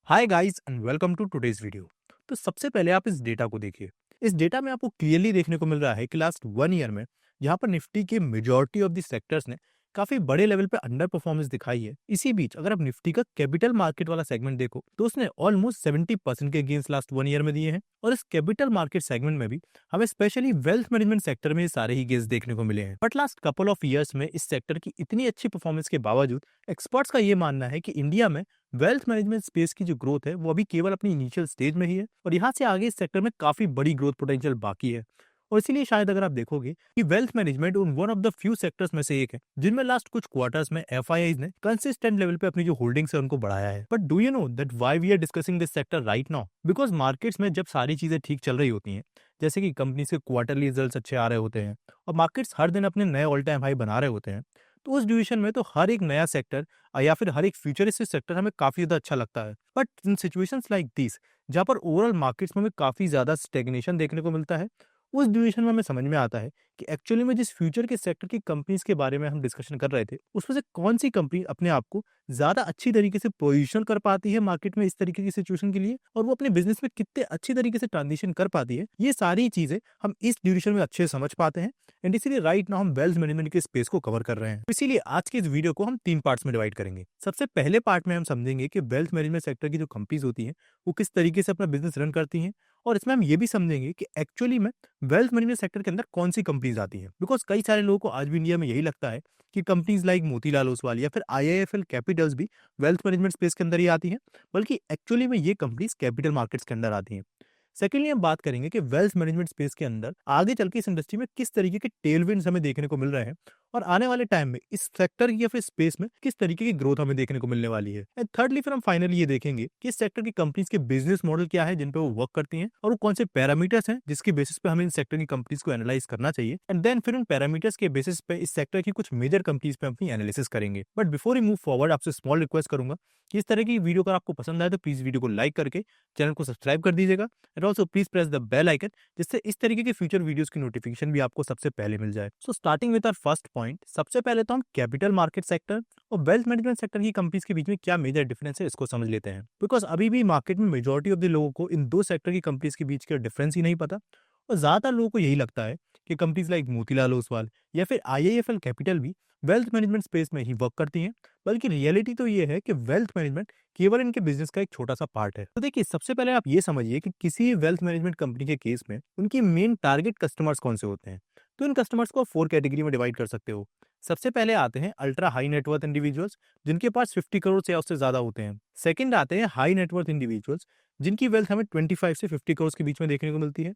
Hi guys and welcome to today's video. तो सबसे पहले आप इस डेटा को देखिए। इस डेटा में आपको क्लियरली देखने को मिल रहा है कि लास्ट 1 ईयर में जहां पर निफ्टी के मेजॉरिटी ऑफ द सेक्टर्स ने काफी बड़े लेवल पे अंडर परफॉर्मेंस दिखाई है। इसी बीच अगर आप निफ्टी का कैपिटल मार्केट वाला सेगमेंट देखो तो उसने ऑलमोस्ट 70% के गेंस लास्ट 1 ईयर में दिए हैं। और इस कैपिटल मार्केट सेगमेंट में भी हमें स्पेशली वेल्थ मैनेजमेंट सेक्टर में ये सारे ही गेंस देखने को मिले हैं। But last couple of years में इस सेक्टर की इतनी अच्छी परफॉर्मेंस के बावजूद एक्सपर्ट्स का ये मानना है कि इंडिया में वेल्थ मैनेजमेंट स्पेस की जो ग्रोथ है वो अभी केवल अपनी इनिशियल स्टेज में ही है और यहाँ से आगे इस सेक्टर में काफी बड़ी ग्रोथ पोटेंशियल बाकी है। और इसीलिए शायद अगर आप देखोगे कि वेल्थ मैनेजमेंट उन one of the few sectors में से एक है जिनमें लास्ट कुछ क्वार्टर्स में एफआईआईज ने कंसिस्टेंट लेवल पे अपनी जो होल्डिंग्स है उनको बढ़ाया है। But do you know that why we are discussing this sector right now? Because markets में जब सारी चीजें ठीक चल रही होती हैं, जैसे कि कंपनीज के क्वार्टरली रिजल्ट्स अच्छे आ रहे होते हैं और मार्केट्स हर दिन अपने नए ऑल टाइम हाई बना रहे होते हैं, तो उस ड्यूरेशन में तो हर एक नया सेक्टर या फिर हर एक फ्यूचरिस्टिक सेक्टर हमें काफी ज्यादा अच्छा लगता है। But in situations like this जहाँ पर ओवरऑल मार्केट्स में हमें काफी ज्यादा स्टेग्नेशन देखने को मिलता है, उस ड्यूरेशन में हमें समझ में आता है कि एक्चुअली में जिस फ्यूचर के सेक्टर की कंपनीज के बारे में हम डिस्कशन कर रहे थे उसमें से कौन सी कंपनी अपने आप को ज्यादा अच्छी तरीके से पोजीशन कर पाती है मार्केट में इस तरीके की सिचुएशन के लिए, और वो अपने बिजनेस में कितने अच्छी तरीके से ट्रांजिशन कर पाती है। ये सारी चीजें हम इस ड्यूरेशन में अच्छे से समझ पाते हैं एंड इसीलिए राइट नाउ हम वेल्थ मैनेजमेंट के स्पेस को कवर कर रहे हैं। इसीलिए आज के इस वीडियो को हम 3 पार्ट्स में डिवाइड करेंगे। सबसे पहले पार्ट में हम समझेंगे कि वेल्थ मैनेजमेंट सेक्टर की जो कंपनीज होती हैं वो किस तरीके से अपना बिजनेस रन करती हैं, और इसमें हम ये भी समझेंगे कि एक्चुअली में वेल्थ मैनेजमेंट सेक्टर के अंदर कौन सी कंपनीज आती हैं। बिकॉज कई सारे लोगों को आज भी इंडिया में यही लगता है कि कंपनीज लाइक मोतीलाल ओसवाल या फिर आईआईएफएल कैपिटल्स भी वेल्थ मैनेजमेंट स्पेस के अंदर ही आती हैं, बल्कि एक्चुअली में ये कंपनीज कैपिटल मार्केट्स के अंदर आती हैं। सेकेंडली हम बात करेंगे कि वेल्थ मैनेजमेंट स्पेस के अंदर आगे चल के इस इंडस्ट्री में किस तरीके के टेलविंड्स हमें देखने को मिल रहे हैं और आने वाले टाइम में इस सेक्टर या फिर स्पेस में किस तरीके की ग्रोथ हमें देखने को मिलने वाली है। एंड थर्डली फिर हम फाइनली ये देखेंगे कि इस सेक्टर की कंपनीज के बिजनेस मॉडल क्या है जिन पे वो वर्क करती हैं और वो कौन से पैरामीटर्स हैं जिसके बेसिस पे हमें इन सेक्टर की कंपनीज को एनालाइज करना चाहिए। एंड देन फिर उन पैरामीटर्स के बेसिस पे इस सेक्टर की कुछ मेजर कंपनीज पे अपनी एनालिसिस करेंगे। But before you move forward आपसे स्मॉल रिक्वेस्ट करूंगा कि इस तरह की वीडियो अगर आपको पसंद आए तो प्लीज वीडियो को लाइक करके चैनल को सब्सक्राइब कर दीजिएगा and also please press the bell icon जिससे इस तरीके के फ्यूचर वीडियोस की नोटिफिकेशन भी आपको सबसे पहले मिल जाए। So starting with our first point, सबसे पहले तो हम कैपिटल मार्केट सेक्टर और वेल्थ मैनेजमेंट सेक्टर की कंपनीज के बीच में क्या मेजर डिफरेंस है इसको समझ लेते हैं। बिकॉज अभी भी मार्केट में मेजॉरिटी ऑफ द लोगों को इन दो सेक्टर की कंपनीज के बीच का डिफरेंस ही नहीं पता, और ज्यादातर लोगों को यही लगता है कि कंपनीज लाइक मोतीलाल ओसवाल या फिर आईआईएफएल कैपिटल भी वेल्थ मैनेजमेंट स्पेस में ही वर्क करती हैं। बल्कि रियलिटी तो ये है कि वेल्थ मैनेजमेंट केवल इनके बिजनेस का एक छोटा सा पार्ट है। तो देखिए, सबसे पहले आप ये समझिए कि किसी वेल्थ मैनेजमेंट कंपनी के केस में उनकी मेन टारगेट कस्टमर्स कौन से होते हैं। तो इन कस्टमर्स को 4 कैटेगरी में डिवाइड कर सकते हो। सबसे पहले आते हैं अल्ट्रा हाई नेटवर्थ इंडिविजुअल्स जिनके पास 50 करोड़ से उससे ज्यादा होते हैं। सेकंड आते हैं हाई नेटवर्थ इंडिविजुअल्स जिनकी वेल्थ हमें 25 से 50 करोड़ के बीच में देखने को मिलती है।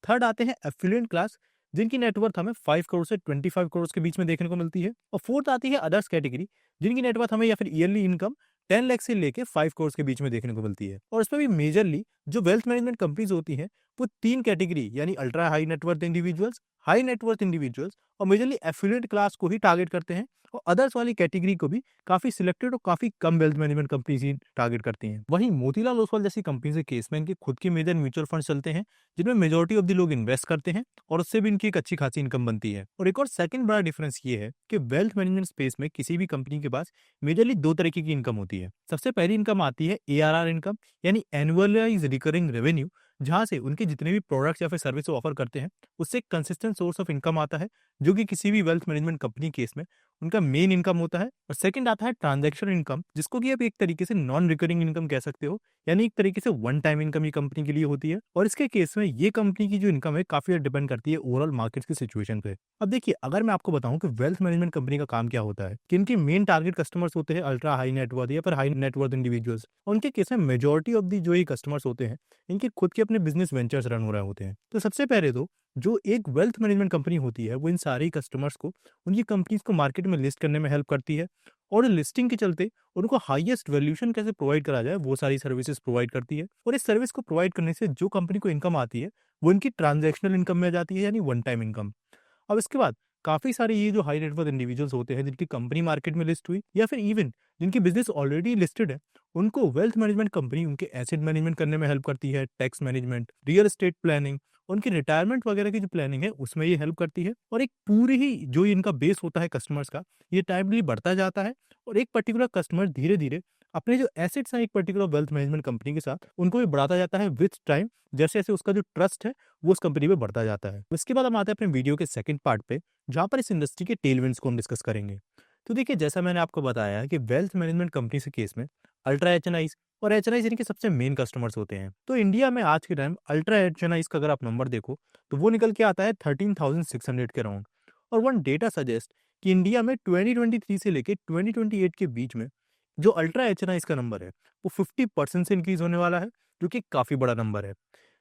थर्ड आते हैं एफिलिएंट क्लास जिनकी नेटवर्थ हमें 5 करोड़ से 25 करोड़ के बीच में देखने को मिलती है। और फोर्थ आती है अदर्स कैटेगरी जिनकी नेटवर्थ हमें या फिर ईयरली इनकम 10 लाख से लेके 5 करोड़ के बीच में देखने को मिलती है। और इसमें भी मेजरली जो वेल्थ मैनेजमेंट कंपनीज होती हैं वो 3 कैटेगरी यानी ultra high net worth individuals, high net worth individuals और मेजरली एफिलिएट क्लास को ही टारगेट करते हैं, और अदर्स वाली कैटेगरी को भी काफी सिलेक्टेड और काफी कम वेल्थ मैनेजमेंट कंपनीज ही टारगेट करती हैं। वहीं मोतीलाल ओसवाल जैसी कंपनीज के केस में इनके खुद के मेजर म्यूचुअल फंड चलते हैं जिनमें मेजोरिटी ऑफ द लोग इन्वेस्ट करते हैं और उससे भी इनकी एक अच्छी खासी इनकम बनती है। और एक और सेकंड बड़ा डिफरेंस ये है कि वेल्थ मैनेजमेंट स्पेस में किसी भी कंपनी के पास मेजरली 2 तरीके की इनकम होती है। सबसे पहली इनकम आती है एआरआर इनकम यानी एनुअलाइज रिकरिंग रेवेन्यू, जहां से उनके जितने भी प्रोडक्ट्स या फिर सर्विस ऑफर करते हैं उससे एक कंसिस्टेंट सोर्स ऑफ इनकम आता है, जो कि किसी भी वेल्थ मैनेजमेंट कंपनी केस में उनका मेन इनकम होता है। और सेकंड आता है ट्रांजैक्शन इनकम, जिसको कि आप एक तरीके से नॉन रिकरिंग इनकम कह सकते हो, यानी एक तरीके से वन टाइम इनकम ये कंपनी के लिए होती है। और इसके केस में ये कंपनी की जो इनकम है काफी डिपेंड करती है ओवरऑल मार्केट की सिचुएशन पे। अब देखिए, अगर मैं आपको बताऊं कि वेल्थ मैनेजमेंट कंपनी का काम क्या होता है, कि इनकी मेन टारगेट कस्टमर्स होते हैं अल्ट्रा हाई नेटवर्थ या फिर हाई नेटवर्थ इंडिविजुअल्स। उनके केस में मेजोरिटी ऑफ दी जो ये कस्टमर्स होते हैं इनके खुद के अपने बिजनेस वेंचर्स रन हो रहे होते हैं। तो सबसे पहले तो जो एक वेल्थ मैनेजमेंट कंपनी होती है वो इन सारे कस्टमर्स को उनकी कंपनीज को मार्केट में लिस्ट करने में हेल्प करती है, और लिस्टिंग के चलते उनको हाईएस्ट वैल्यूएशन कैसे प्रोवाइड करा जाए वो सारी सर्विसेज प्रोवाइड करती है। और इस सर्विस को प्रोवाइड करने से जो कंपनी को इनकम आती है वो इनकी ट्रांजैक्शनल इनकम में आ जाती है, यानी वन टाइम इनकम। अब इसके बाद काफी सारे ये जो हाई नेटवर्थ इंडिविजुअल्स होते हैं जिनकी कंपनी मार्केट में लिस्ट हुई या फिर इवन जिनकी बिजनेस ऑलरेडी लिस्टेड है, उनको वेल्थ मैनेजमेंट कंपनी उनके एसेट मैनेजमेंट करने में हेल्प करती है, tax management, real estate planning, उनकी रिटायरमेंट वगैरह की जो प्लानिंग है उसमें ये हेल्प करती है। और एक पूरी ही जो इनका बेस होता है कस्टमर्स का, ये टाइमली बढ़ता जाता है और एक पर्टिकुलर कस्टमर धीरे धीरे अपने जो एसेट्स हैं एक पर्टिकुलर वेल्थ मैनेजमेंट कंपनी के साथ, उनको भी बढ़ाता जाता है विथ टाइम, जैसे-जैसे उसका जो ट्रस्ट है, वो उस कंपनी पे बढ़ता जाता है। इसके बाद हम आते हैं अपने वीडियो के सेकंड पार्ट पे, जहाँ पर इस इंडस्ट्री के टेलविंड्स को हम डिस्कस करेंगे। तो देखिए, जैसा मैंने आपको बताया है कि वेल्थ मैनेजमेंट कंपनी के केस में अल्ट्रा एचएनआईज़ और एचएनआईज़ इनके सबसे मेन कस्टमर्स होते हैं। तो इंडिया में आज के टाइम अल्ट्रा एचएनआईज़ का अगर आप नंबर देखो, तो वो निकल के आता है 13,600 के अराउंड। और वन डेटा सजेस्ट कि इंडिया में 2023 से लेके 2028 के बीच में जो अल्ट्रा एचएनआईज़ का नंबर है, वो 50% से इंक्रीज़ होने वाला है, जो कि काफ़ी बड़ा नंबर है।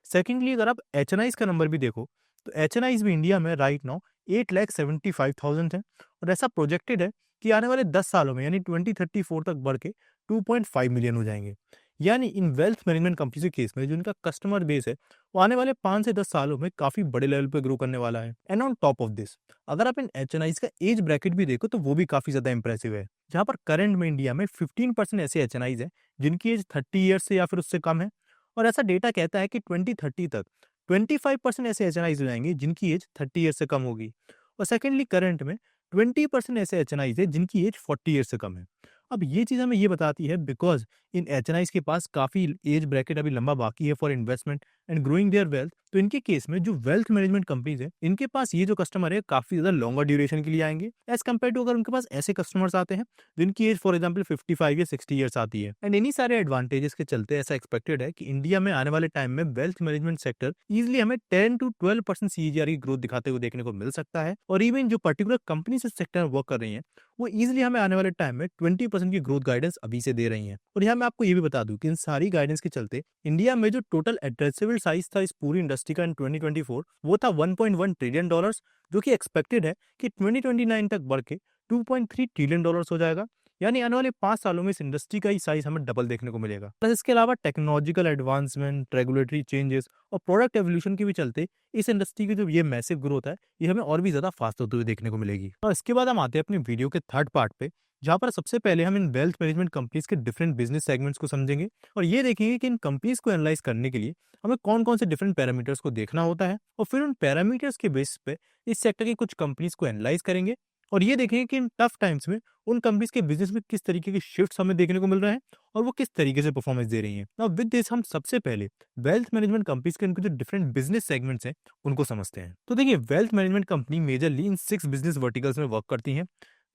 सेकेंडली अगर आप एचएनआईज़ का नंबर भी देखो, तो एचएनआईज़ भी इंडिया में राइट नाउ 8,75,000 है और ऐसा प्रोजेक्टेड है कि आने वाले 10 सालों में यानी 2034 तक बढ़ के 2.5 मिलियन हो जाएँगे। यानी इन वेल्थ मैनेजमेंट कंपनीज़ के केस में जो इनका कस्टमर बेस है, वो आने वाले 5 से 10 सालों में काफ़ी बड़े लेवल पे ग्रो करने वाला है। And on top of this, अगर आप इन एचएनआईज़ का एज ब्रैकेट भी देखो, तो वो भी काफ़ी ज़्यादा इंप्रेसिव है। जहाँ पर करंट में इंडिया में 15% ऐसे एचएनआईज़ हैं, जिनकी एज 30 ईयर्स से या फिर उससे कम है। और ऐसा डेटा कहता है कि 2030 तक 25% ऐसे एचएनआईज़ हो जाएँगे, जिनकी एज 30 ईयर्स से कम होगी। और सेकेंडली करंट में 20% ऐसे एचएनआईज़ हैं, जिनकी एज 40 ईयर्स से कम है। अब ये चीज़ हमें ये बताती है बिकॉज़ इन एचएनआईज़ के पास काफ़ी एज ब्रैकेट अभी लंबा बाकी है for investment and growing there wealth. तो इनके केस में जो वेल्थ मैनेजमेंट कंपनीज़ हैं, इनके पास ये जो कस्टमर है काफ़ी ज़्यादा लॉन्गर ड्यूरेशन के लिए आएँगे एज़ कम्पेयर टू अगर उनके पास ऐसे कस्टमर्स आते हैं, जिनकी एज फॉर एग्जांपल 55 या 60 ईयर्स आती है। एंड इन्हीं सारे एडवांटेजेस के चलते ऐसा एक्सपेक्टेड है कि इंडिया में आने वाले टाइम में वेल्थ मैनेजमेंट सेक्टर ईज़िली हमें 10 टू 12% सीएजीआर की ग्रोथ दिखाते हुए देखने को मिल सकता है। और इवन जो पर्टिकुलर कंपनीज़ इस सेक्टर में वर्क कर रही हैं, वो ईज़िली हमें आने वाले टाइम में 20% की ग्रोथ गाइडेंस अभी से दे रही हैं। और यहाँ मैं आपको ये भी बता दूँ कि इन सारी गाइडेंस के चलते इंडिया में जो टोटल एड्रेसेबल साइज़ था इस पूरी इंडस्ट्री का इन 2024, वो था $1.1 ट्रिलियन, जो कि एक्सपेक्टेड है कि 2029 तक बढ़ के $2.3 ट्रिलियन हो जाएगा। यानी आने वाले 5 सालों में इस इंडस्ट्री का ही साइज़ हमें डबल देखने को मिलेगा। प्लस इसके अलावा टेक्नोलॉजिकल एडवांसमेंट, रेगुलेटरी चेंजेस और प्रोडक्ट एवोल्यूशन के भी चलते इस इंडस्ट्री की जो ये मैसिव ग्रोथ है, ये हमें और भी ज़्यादा फास्ट होते हुए देखने को मिलेगी। और इसके बाद हम आते हैं अपनी वीडियो के थर्ड पार्ट पे, जहाँ पर सबसे पहले हम इन वेल्थ मैनेजमेंट कंपनीज के डिफरेंट बिजनेस सेगमेंट्स को समझेंगे और ये देखेंगे कि इन कंपनीज को एनालाइज करने के लिए हमें कौन-कौन से डिफरेंट पैरामीटर्स को देखना होता है और फिर उन पैरामीटर्स के बेसिस पे इस सेक्टर की कुछ कंपनीज को एनालाइज करेंगे और ये देखेंगे कि इन टफ टाइम्स में उन कंपनीज के बिजनेस में किस तरीके के शिफ्ट्स हमें देखने को मिल रहे हैं और वो किस तरीके से परफॉर्मेंस दे रही हैं। नाउ विद दिस हम सबसे पहले वेल्थ मैनेजमेंट कंपनीज के इनके जो डिफरेंट बिजनेस सेगमेंट्स हैं, उनको समझते हैं। तो देखिए, wealth management company majorly in 6 business verticals में वर्क करती हैं,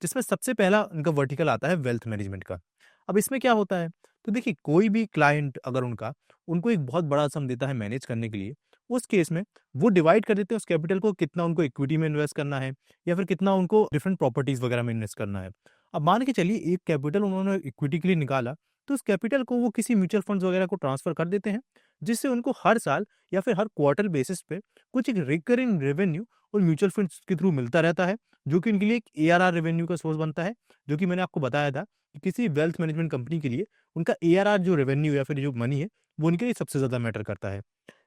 जिसमें सबसे पहला इनका वर्टिकल आता है वेल्थ मैनेजमेंट का। अब इसमें क्या होता है, तो देखिए, कोई भी क्लाइंट अगर उनको एक बहुत बड़ा सम देता है मैनेज करने के लिए, उस केस में वो डिवाइड कर देते हैं उस कैपिटल को, कितना उनको इक्विटी में इन्वेस्ट करना है या फिर कितना उनको डिफरेंट प्रॉपर्टीज वगैरह में इन्वेस्ट करना है। अब मान के चलिए एक कैपिटल उन्होंने इक्विटी के लिए निकाला, तो उस कैपिटल को वो किसी म्यूचुअल फंड्स वगैरह को ट्रांसफर कर देते हैं, जिससे उनको हर साल या फिर हर क्वार्टर बेसिस पे कुछ एक रिकरिंग रेवेन्यू और म्यूचुअल फंड्स के थ्रू मिलता रहता है, जो कि उनके लिए एक एआरआर रेवेन्यू का सोर्स बनता है, जो कि मैंने आपको बताया था कि किसी वेल्थ मैनेजमेंट कंपनी के लिए उनका एआरआर जो रेवेन्यू या फिर जो मनी है, वो उनके लिए सबसे ज़्यादा मैटर करता है।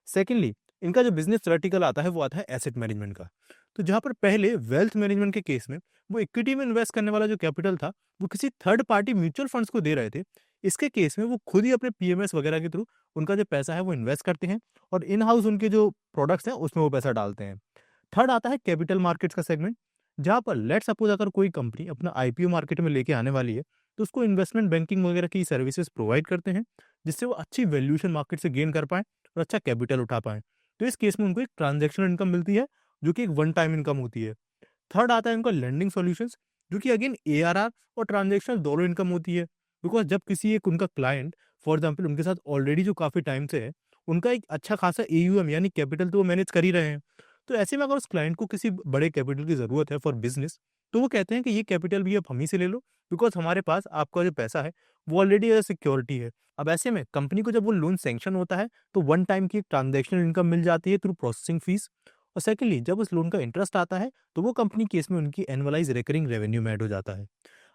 सेकेंडली, इनका जो बिजनेस वर्टिकल आता है वो आता है एसेट मैनेजमेंट का। तो जहाँ पर पहले वेल्थ मैनेजमेंट के केस में वो इक्विटी में इन्वेस्ट करने वाला जो कैपिटल था, वो किसी थर्ड पार्टी म्यूचुअल फंड्स को दे रहे थे। इसके केस में वो खुद ही अपने पीएमएस वगैरह के थ्रू उनका जो पैसा है वो इन्वेस्ट करते हैं और इन हाउस उनके जो प्रोडक्ट्स हैं उसमें वो पैसा डालते हैं। थर्ड आता है कैपिटल मार्केट्स का सेगमेंट, जहाँ पर लेट्स सपोज अगर कोई कंपनी अपना आईपीओ मार्केट में लेके आने वाली है, तो उसको इन्वेस्टमेंट बैंकिंग वगैरह की सर्विसेज प्रोवाइड करते हैं, जिससे वो अच्छी वैल्यूएशन मार्केट से गेन कर पाएँ और अच्छा कैपिटल उठा पाएँ। तो इस केस में उनको एक ट्रांजैक्शनल इनकम मिलती है, जो कि एक वन टाइम इनकम होती है। थर्ड आता है इनका लैंडिंग सॉल्यूशंस, जो कि अगेन एआरआर और ट्रांजैक्शनल दोनों इनकम होती है। बिकॉज़ जब किसी एक उनका क्लाइंट फॉर एग्जांपल उनके साथ ऑलरेडी जो काफ़ी टाइम से है, उनका एक अच्छा खासा एयूएम यानी कैपिटल तो वो मैनेज कर ही रहे हैं। तो ऐसे में अगर उस क्लाइंट को किसी बड़े कैपिटल की ज़रूरत है फॉर बिज़नेस, तो वो कहते हैं कि ये कैपिटल भी आप हम ही से ले लो, बिकॉज़ हमारे पास आपका जो पैसा है, वो ऑलरेडी एज़ सिक्योरिटी है। अब ऐसे में कंपनी को जब वो लोन सैंक्शन होता है, तो वन टाइम की ट्रांजैक्शनल इनकम मिल जाती है थ्रू प्रोसेसिंग फीस। और सेकेंडली, जब उस लोन का इंटरेस्ट आता है, तो वो कंपनी केस में उनकी एनुअलाइज़ रिकरिंग रेवेन्यू में ऐड हो जाता है।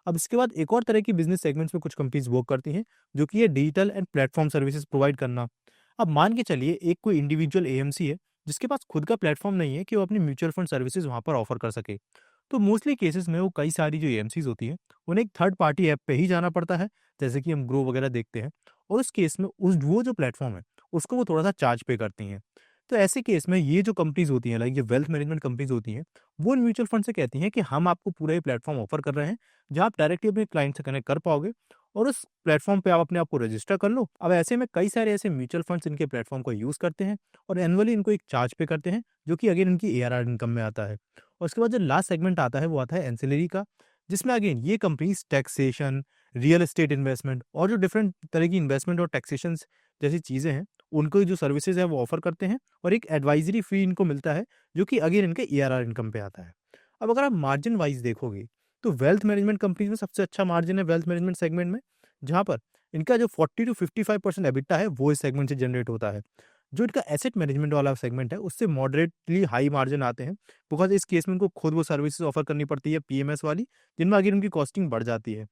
अब इसके बाद एक और तरह की बिज़नेस सेगमेंट्स में कुछ कंपनीज़ वर्क करती हैं, जो कि है digital and platform services provide करना। अब मान के चलिए एक कोई इंडिविजुअल एएमसी है, जिसके पास खुद का प्लेटफ़ॉर्म नहीं है कि वो अपनी म्यूचुअल फंड सर्विसेज़ वहाँ पर ऑफ़र कर सके। तो मोस्टली केसेज़ में वो कई सारी जो एएमसीज़ होती हैं, उन्हें एक थर्ड पार्टी ऐप पे ही जाना पड़ता है, जैसे कि हम ग्रो वगैरह देखते हैं। और उस केस में उस वो जो प्लेटफ़ॉर्म है, उसको वो थोड़ा-सा चार्ज पे करती हैं। तो ऐसे केस में ये जो कंपनीज़ होती हैं, लाइक ये वेल्थ मैनेजमेंट कंपनीज़ होती हैं, वो उन म्यूचुअल फंड से कहती हैं कि हम आपको पूरा ये प्लेटफ़ॉर्म ऑफ़र कर रहे हैं, जहाँ आप डायरेक्टली अपने क्लाइंट से कनेक्ट कर पाओगे और उस प्लेटफॉर्म पे आप अपने आप को रजिस्टर कर लो। अब ऐसे में कई सारे ऐसे म्यूचुअल फंड्स इनके प्लेटफॉर्म को यूज़ करते हैं और एनुअली इनको एक चार्ज पे करते हैं, जो कि अगेन इनकी एआरआर इनकम में आता है। और उसके बाद जो लास्ट सेगमेंट आता है वो आता है एंसिलरी का, जिसमें अगेन ये companies taxation, real estate investment और जो डिफरेंट तरह की इन्वेस्टमेंट और टैक्सेशन जैसी चीज़ें हैं, उनको जो सर्विसेज है वो ऑफर करते हैं और एक एडवाइजरी फी इनको मिलता है, जो कि अगेन इनके ईआरआर इनकम पे आता है। अब अगर आप मार्जिन वाइज देखोगे, तो वेल्थ मैनेजमेंट कंपनीज में सबसे अच्छा मार्जिन है वेल्थ मैनेजमेंट सेगमेंट में, जहाँ पर इनका जो 40 टू 55% एबिटा है वो इस सेगमेंट से जनरेट होता है। जो इनका एसेट मैनेजमेंट वाला सेगमेंट है उससे मॉडरेटली हाई मार्जिन आते हैं, बिकॉज इस केस में इनको खुद वो सर्विसेज ऑफर करनी पड़ती है पीएमएस वाली, जिनमें आगे उनकी कॉस्टिंग बढ़ जाती है।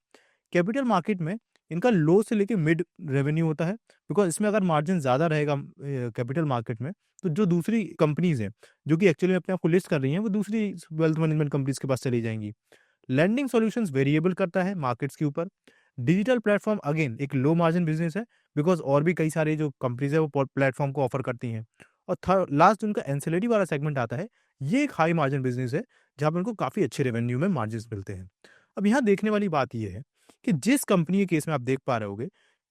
कैपिटल मार्केट में इनका लो से लेके मिड रेवेन्यू होता है, बिकॉज इसमें अगर मार्जिन ज़्यादा रहेगा कैपिटल मार्केट में, तो जो दूसरी कंपनीज हैं जो कि एक्चुअली अपने आप को लिस्ट कर रही हैं, वो दूसरी वेल्थ मैनेजमेंट कंपनीज के पास चली जाएंगी। लैंडिंग सॉल्यूशंस वेरिएबल करता है मार्केट्स के ऊपर। डिजिटल प्लेटफॉर्म अगेन एक लो मार्जिन बिजनेस है, बिकॉज और भी कई सारे जो कंपनीज है वो प्लेटफॉर्म को ऑफर करती हैं। और थर्ड लास्ट उनका एंसिलरी वाला सेगमेंट आता है, ये एक हाई मार्जिन बिजनेस है, जहाँ पर उनको काफ़ी अच्छे रेवेन्यू में मार्जिन मिलते हैं। अब यहाँ देखने वाली बात यह है कि जिस कंपनी के केस में आप देख पा रहे होगे,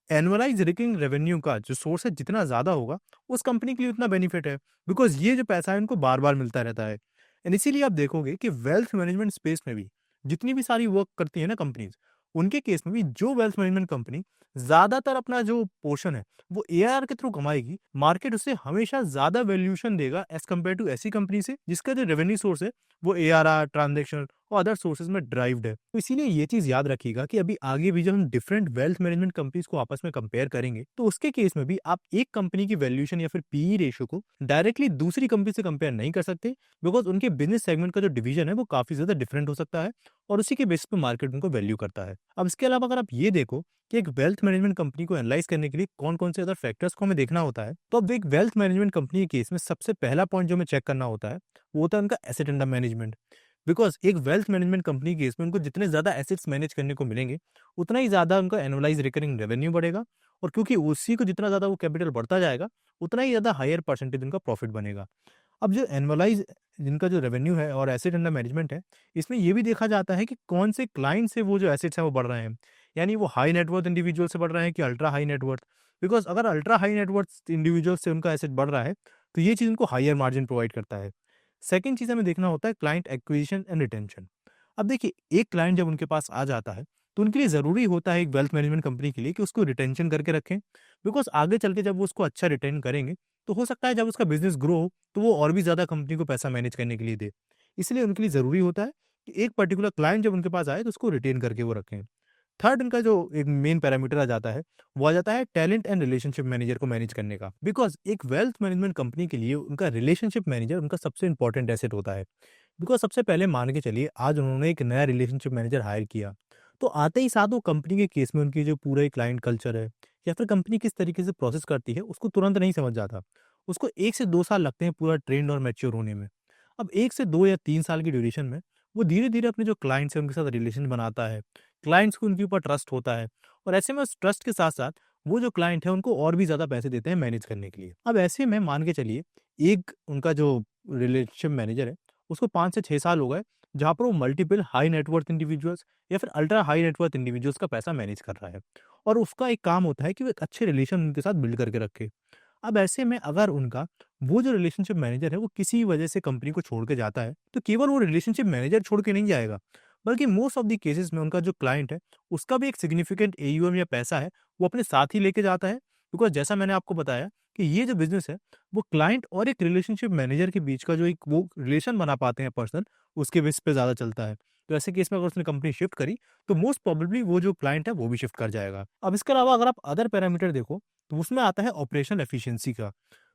एनुअलाइज रिकरिंग रेवेन्यू का जो सोर्स है जितना ज़्यादा होगा, उस कंपनी के लिए उतना बेनिफिट है, बिकॉज ये जो पैसा है उनको बार बार मिलता रहता है। एंड इसीलिए आप देखोगे कि वेल्थ मैनेजमेंट स्पेस में भी जितनी भी सारी वर्क करती है ना कंपनीज, उनके केस में भी जो वेल्थ मैनेजमेंट कंपनी ज्यादातर अपना जो पोर्शन है वो एआरआर के थ्रू कमाएगी, मार्केट उससे हमेशा ज्यादा वैल्यूएशन देगा एज कम्पेयर टू ऐसी कंपनी से जिसका जो रेवेन्यू सोर्स है वो एआरआर, ट्रांजेक्शन और अदर सोर्सेज में ड्राइव्ड है। तो इसीलिए ये चीज याद रखिएगा कि अभी आगे भी जब हम डिफरेंट वेल्थ मैनेजमेंट कंपनीज को आपस में कंपेयर करेंगे, तो उसके केस में भी आप एक कंपनी की वैल्यूएशन या फिर पीई रेशियो को डायरेक्टली दूसरी कंपनी से कंपेयर नहीं कर सकते, बिकॉज उनके बिजनेस सेगमेंट का जो डिवीजन है वो काफी ज्यादा डिफरेंट हो सकता है और उसी के बेसिस पे मार्केट उनको वैल्यू करता है। अब इसके अलावा अगर आप ये देखो कि एक वेल्थ मैनेजमेंट कंपनी को एनालाइज करने के लिए कौन कौन से अदर फैक्टर्स को हमें देखना होता है, तो अब एक वेल्थ मैनेजमेंट कंपनी के केस में सबसे पहला पॉइंट जो हमें चेक करना होता है वो होता है उनका एसेट अंडर मैनेजमेंट। बिकॉज एक वेल्थ मैनेजमेंट कंपनी के केस में उनको जितने ज्यादा एसेट्स मैनेज करने को मिलेंगे, उतना ही ज्यादा उनका एनुअलाइज रिकरिंग रेवेन्यू बढ़ेगा, और क्योंकि उसी को जितना ज्यादा वो कैपिटल बढ़ता जाएगा, उतना ही ज्यादा हायर परसेंटेज उनका प्रॉफिट बनेगा। अब जो एनुअलाइज जिनका जो रेवेन्यू है और एसेट अंडर मैनेजमेंट है, इसमें ये भी देखा जाता है कि कौन से क्लाइंट से वो जो एसेट्स हैं वो बढ़ रहे हैं, यानी वो हाई नेटवर्थ इंडिविजुअल से बढ़ रहे हैं कि अल्ट्रा हाई नेटवर्थ। बिकॉज अगर अल्ट्रा हाई नेटवर्थ इंडिविजुअल से उनका एसेट बढ़ रहा है, तो ये चीज़ उनको हायर मार्जिन प्रोवाइड करता है। सेकंड चीज़ हमें देखना होता है क्लाइंट एक्विजिशन एंड रिटेंशन। अब देखिए, एक क्लाइंट जब उनके पास आ जाता है, तो उनके लिए ज़रूरी होता है एक वेल्थ मैनेजमेंट कंपनी के लिए कि उसको रिटेंशन करके रखें, बिकॉज आगे चल के जब वो उसको अच्छा रिटेन करेंगे, तो हो सकता है जब उसका बिजनेस ग्रो हो तो वो और भी ज़्यादा कंपनी को पैसा मैनेज करने के लिए दे। इसलिए उनके लिए ज़रूरी होता है कि एक पर्टिकुलर क्लाइंट जब उनके पास आए तो उसको रिटेन करके वो रखें। थर्ड उनका जो एक मेन पैरामीटर आ जाता है, वो आ जाता है टैलेंट एंड रिलेशनशिप मैनेजर को मैनेज करने का। बिकॉज एक वेल्थ मैनेजमेंट कंपनी के लिए उनका रिलेशनशिप मैनेजर उनका सबसे इंपॉर्टेंट एसेट होता है। बिकॉज सबसे पहले मान के चलिए आज उन्होंने एक नया रिलेशनशिप मैनेजर हायर किया, तो आते ही साथ वो कंपनी के केस में उनकी जो पूरा ही क्लाइंट कल्चर है या फिर कंपनी किस तरीके से प्रोसेस करती है उसको तुरंत नहीं समझ जाता। उसको 1 से 2 साल लगते हैं पूरा ट्रेंड और मैच्योर होने में। अब 1 से 2 या 3 साल की ड्यूरेशन में वो धीरे धीरे अपने जो क्लाइंट्स हैं उनके साथ रिलेशन बनाता है, क्लाइंट्स को उनके ऊपर ट्रस्ट होता है, और ऐसे में उस ट्रस्ट के साथ साथ वो जो क्लाइंट है उनको और भी ज़्यादा पैसे देते हैं मैनेज करने के लिए। अब ऐसे में मान के चलिए एक उनका जो रिलेशनशिप मैनेजर है उसको 5 से 6 साल हो गए, जहाँ पर वो मल्टीपल हाई नेटवर्थ इंडिविजुअल्स या फिर अल्ट्रा हाई नेटवर्थ इंडिविजुअल्स का पैसा मैनेज कर रहा है, और उसका एक काम होता है कि वो एक अच्छे रिलेशन उनके साथ बिल्ड करके रखे। अब ऐसे में अगर उनका वो जो रिलेशनशिप मैनेजर है वो किसी वजह से कंपनी को छोड़ के जाता है, तो केवल वो रिलेशनशिप मैनेजर छोड़ के नहीं जाएगा, बल्कि मोस्ट ऑफ द केसेस में उनका जो क्लाइंट है उसका भी एक सिग्निफिकेंट एयूएम या पैसा है वो अपने साथ ही लेके जाता है। बिकॉज जैसा मैंने आपको बताया कि ये जो बिजनेस है वो क्लाइंट और एक रिलेशनशिप मैनेजर के बीच का जो एक वो रिलेशन बना पाते हैं पर्सन, उसके बेस पे ज़्यादा चलता है। तो ऐसे केस में अगर उसने कंपनी शिफ्ट करी, तो मोस्ट प्रोबेबली वो जो क्लाइंट है वो भी शिफ्ट कर जाएगा। अब इसके अलावा अगर आप अदर पैरामीटर देखो, तो उसमें आता है ऑपरेशनल एफिशिएंसी का।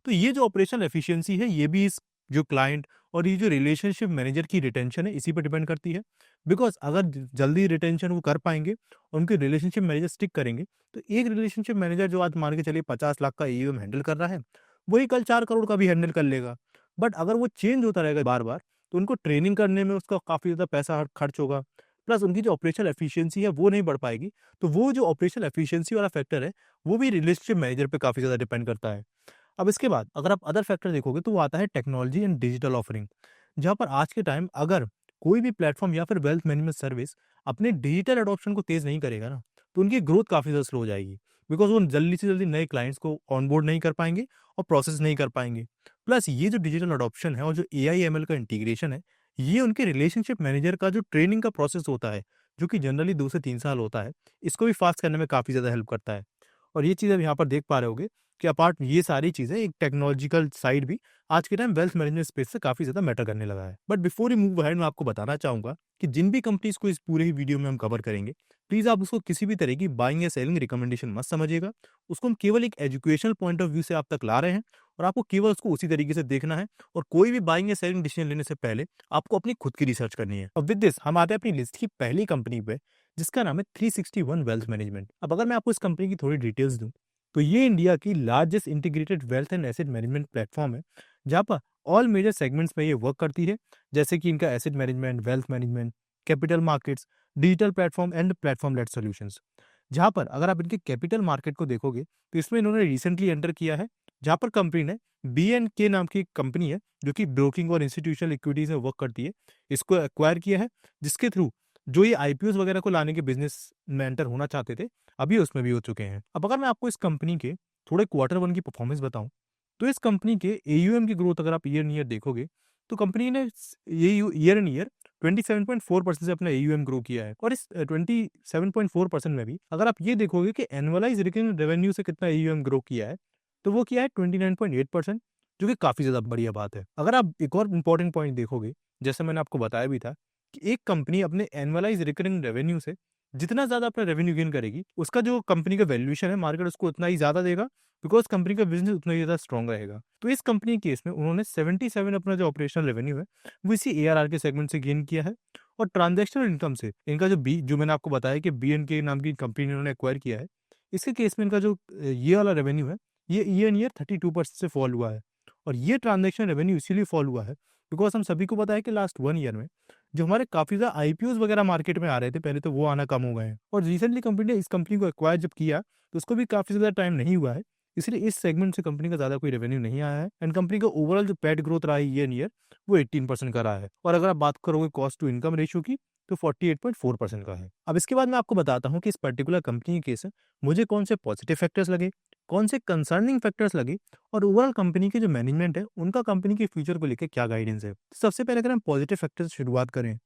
तो ये जो ऑपरेशनल एफिशिएंसी है ये भी इस जो क्लाइंट और ये जो रिलेशनशिप मैनेजर की रिटेंशन है इसी पर डिपेंड करती है। बिकॉज अगर जल्दी रिटेंशन वो कर पाएंगे और उनके रिलेशनशिप मैनेजर स्टिक करेंगे, तो एक रिलेशनशिप मैनेजर जो आज मान के चलिए 50 लाख का एयूएम हैंडल कर रहा है, वही कल 4 करोड़ का भी हैंडल कर लेगा। बट अगर वो चेंज होता रहेगा बार बार, तो उनको ट्रेनिंग करने में उसका काफ़ी ज़्यादा पैसा खर्च होगा, प्लस उनकी जो ऑपरेशनल एफिशिएंसी है वो नहीं बढ़ पाएगी। तो वो जो ऑपरेशनल एफिशिएंसी वाला फैक्टर है वो भी रिलेशनशिप मैनेजर पे काफ़ी ज़्यादा डिपेंड करता है। अब इसके बाद अगर आप अदर फैक्टर देखोगे तो वो आता है टेक्नोलॉजी एंड डिजिटल ऑफरिंग, जहाँ पर आज के टाइम अगर कोई भी प्लेटफॉर्म या फिर वेल्थ मैनेजमेंट सर्विस अपने डिजिटल अडॉप्शन को तेज नहीं करेगा ना, तो उनकी ग्रोथ काफ़ी ज़्यादा स्लो हो जाएगी, बिकॉज़ वो जल्दी से जल्दी नए क्लाइंट्स को ऑनबोर्ड नहीं कर पाएँगे और प्रोसेस नहीं कर पाएँगे। प्लस ये जो डिजिटल अडॉप्शन है और जो एआई एमएल का इंटीग्रेशन है, ये उनके रिलेशनशिप मैनेजर का जो ट्रेनिंग का प्रोसेस होता है, जो कि जनरली 2 से 3 साल होता है, इसको भी फास्ट करने में काफ़ी ज़्यादा हेल्प करता है। और ये चीज़ आप यहाँ पर देख पा रहे होंगे कि अपार्ट ये सारी चीज़ें, एक टेक्नोलॉजिकल साइड भी आज के टाइम वेल्थ मैनेजमेंट स्पेस से काफ़ी ज़्यादा मैटर करने लगा है। But before we move ahead, मैं आपको बताना चाहूँगा कि जिन भी कंपनीज़ को इस पूरे ही वीडियो में हम कवर करेंगे, प्लीज़ आप उसको किसी भी तरह की बाइंग या सेलिंग रिकमेंडेशन मत समझिएगा। उसको हम केवल एक एजुकेशनल पॉइंट ऑफ व्यू से आप तक ला रहे हैं और आपको केवल उसको उसी तरीके से देखना है, और कोई भी बाइंग या सेलिंग डिसीजन लेने से पहले आपको अपनी खुद की रिसर्च करनी है। अब विद दिस हम आते हैं अपनी लिस्ट की पहली कंपनी पे, जिसका नाम है 361 वेल्थ मैनेजमेंट। अब अगर मैं आपको इस कंपनी की थोड़ी डिटेल्स दूँ, तो ये इंडिया की largest integrated wealth and asset management platform है, जहाँ पर ऑल मेजर सेगमेंट्स में ये वर्क करती है, जैसे कि इनका asset management, wealth management, capital markets, digital platform and platform led solutions. जहाँ पर अगर आप इनके कैपिटल मार्केट को देखोगे, तो इसमें इन्होंने रिसेंटली एंटर किया है, जहाँ पर कंपनी ने BNK नाम की एक कंपनी है, जो कि ब्रोकिंग और इंस्टीट्यूशनल इक्विटीज में वर्क करती है, इसको एक्वायर किया है, जिसके थ्रू जो ये IPOs वगैरह को लाने के बिजनेस में एंटर होना चाहते थे, अभी उसमें भी हो चुके हैं। अब अगर मैं आपको इस कंपनी के थोड़े Q1 की परफॉर्मेंस बताऊं, तो इस कंपनी के AUM की ग्रोथ अगर आप ईयर इन ईयर देखोगे, तो कंपनी ने ये ईयर इन ईयर 27.4% से अपना AUM ग्रो किया है। और इस 27.4% में भी अगर आप ये देखोगे कि एनुअलाइज रिकरिंग रेवेन्यू से कितना AUM ग्रो किया है, तो वो किया है 29.8%, जो कि काफ़ी ज़्यादा बढ़िया बात है। अगर आप एक और इम्पोर्टेंट पॉइंट देखोगे, जैसे मैंने आपको बताया भी था कि एक कंपनी अपने एनुअलाइज रिकरिंग रेवेन्यू से जितना ज़्यादा अपना रेवेन्यू गेन करेगी, उसका जो कंपनी का वैल्यूएशन है मार्केट उसको उतना ही ज़्यादा देगा, बिकॉज़ कंपनी का बिज़नेस उतना ही ज़्यादा स्ट्रॉन्ग रहेगा। तो इस कंपनी के केस में उन्होंने 77 अपना जो ऑपरेशनल रेवेन्यू है, वो इसी ARR के सेगमेंट से गेन किया है। और ट्रांज़ैक्शनल इनकम से इनका जो मैंने आपको बताया कि BNK नाम की कंपनी इन्होंने एक्वायर किया है, इसके केस में इनका जो ये वाला रेवेन्यू है, ये ईयर इन ईयर 32% से फॉल हुआ है। और ये ट्रांज़ैक्शन रेवेन्यू इसीलिए फॉल हुआ है, बिकॉज़ हम सभी को पता है कि लास्ट 1 ईयर में जो हमारे काफ़ी ज़्यादा IPOs वगैरह मार्केट में आ रहे थे, पहले तो वो आना कम हो गए हैं। और रिसेंटली कंपनी ने इस कंपनी को एक्वायर जब किया, तो उसको भी काफ़ी ज़्यादा टाइम नहीं हुआ है, इसलिए इस सेगमेंट से कंपनी का ज़्यादा कोई रेवेन्यू नहीं आया है। एंड कंपनी का ओवरऑल जो पैट ग्रोथ रहा है ईयर इन ईयर, वो 18% का रहा है। और अगर आप बात करोगे कॉस्ट टू इनकम रेशियो की, तो 48.4% का है। अब इसके बाद मैं आपको बताता हूँ कि इस पर्टिकुलर कंपनी के केस में मुझे कौन से पॉजिटिव फैक्टर्स लगे, कौन से कंसर्निंग फैक्टर्स लगे, और ओवरऑल कंपनी के जो मैनेजमेंट है, उनका कंपनी के फ्यूचर को लेकर क्या गाइडेंस है। सबसे पहले अगर हम पॉजिटिव फैक्टर से शुरुआत करें,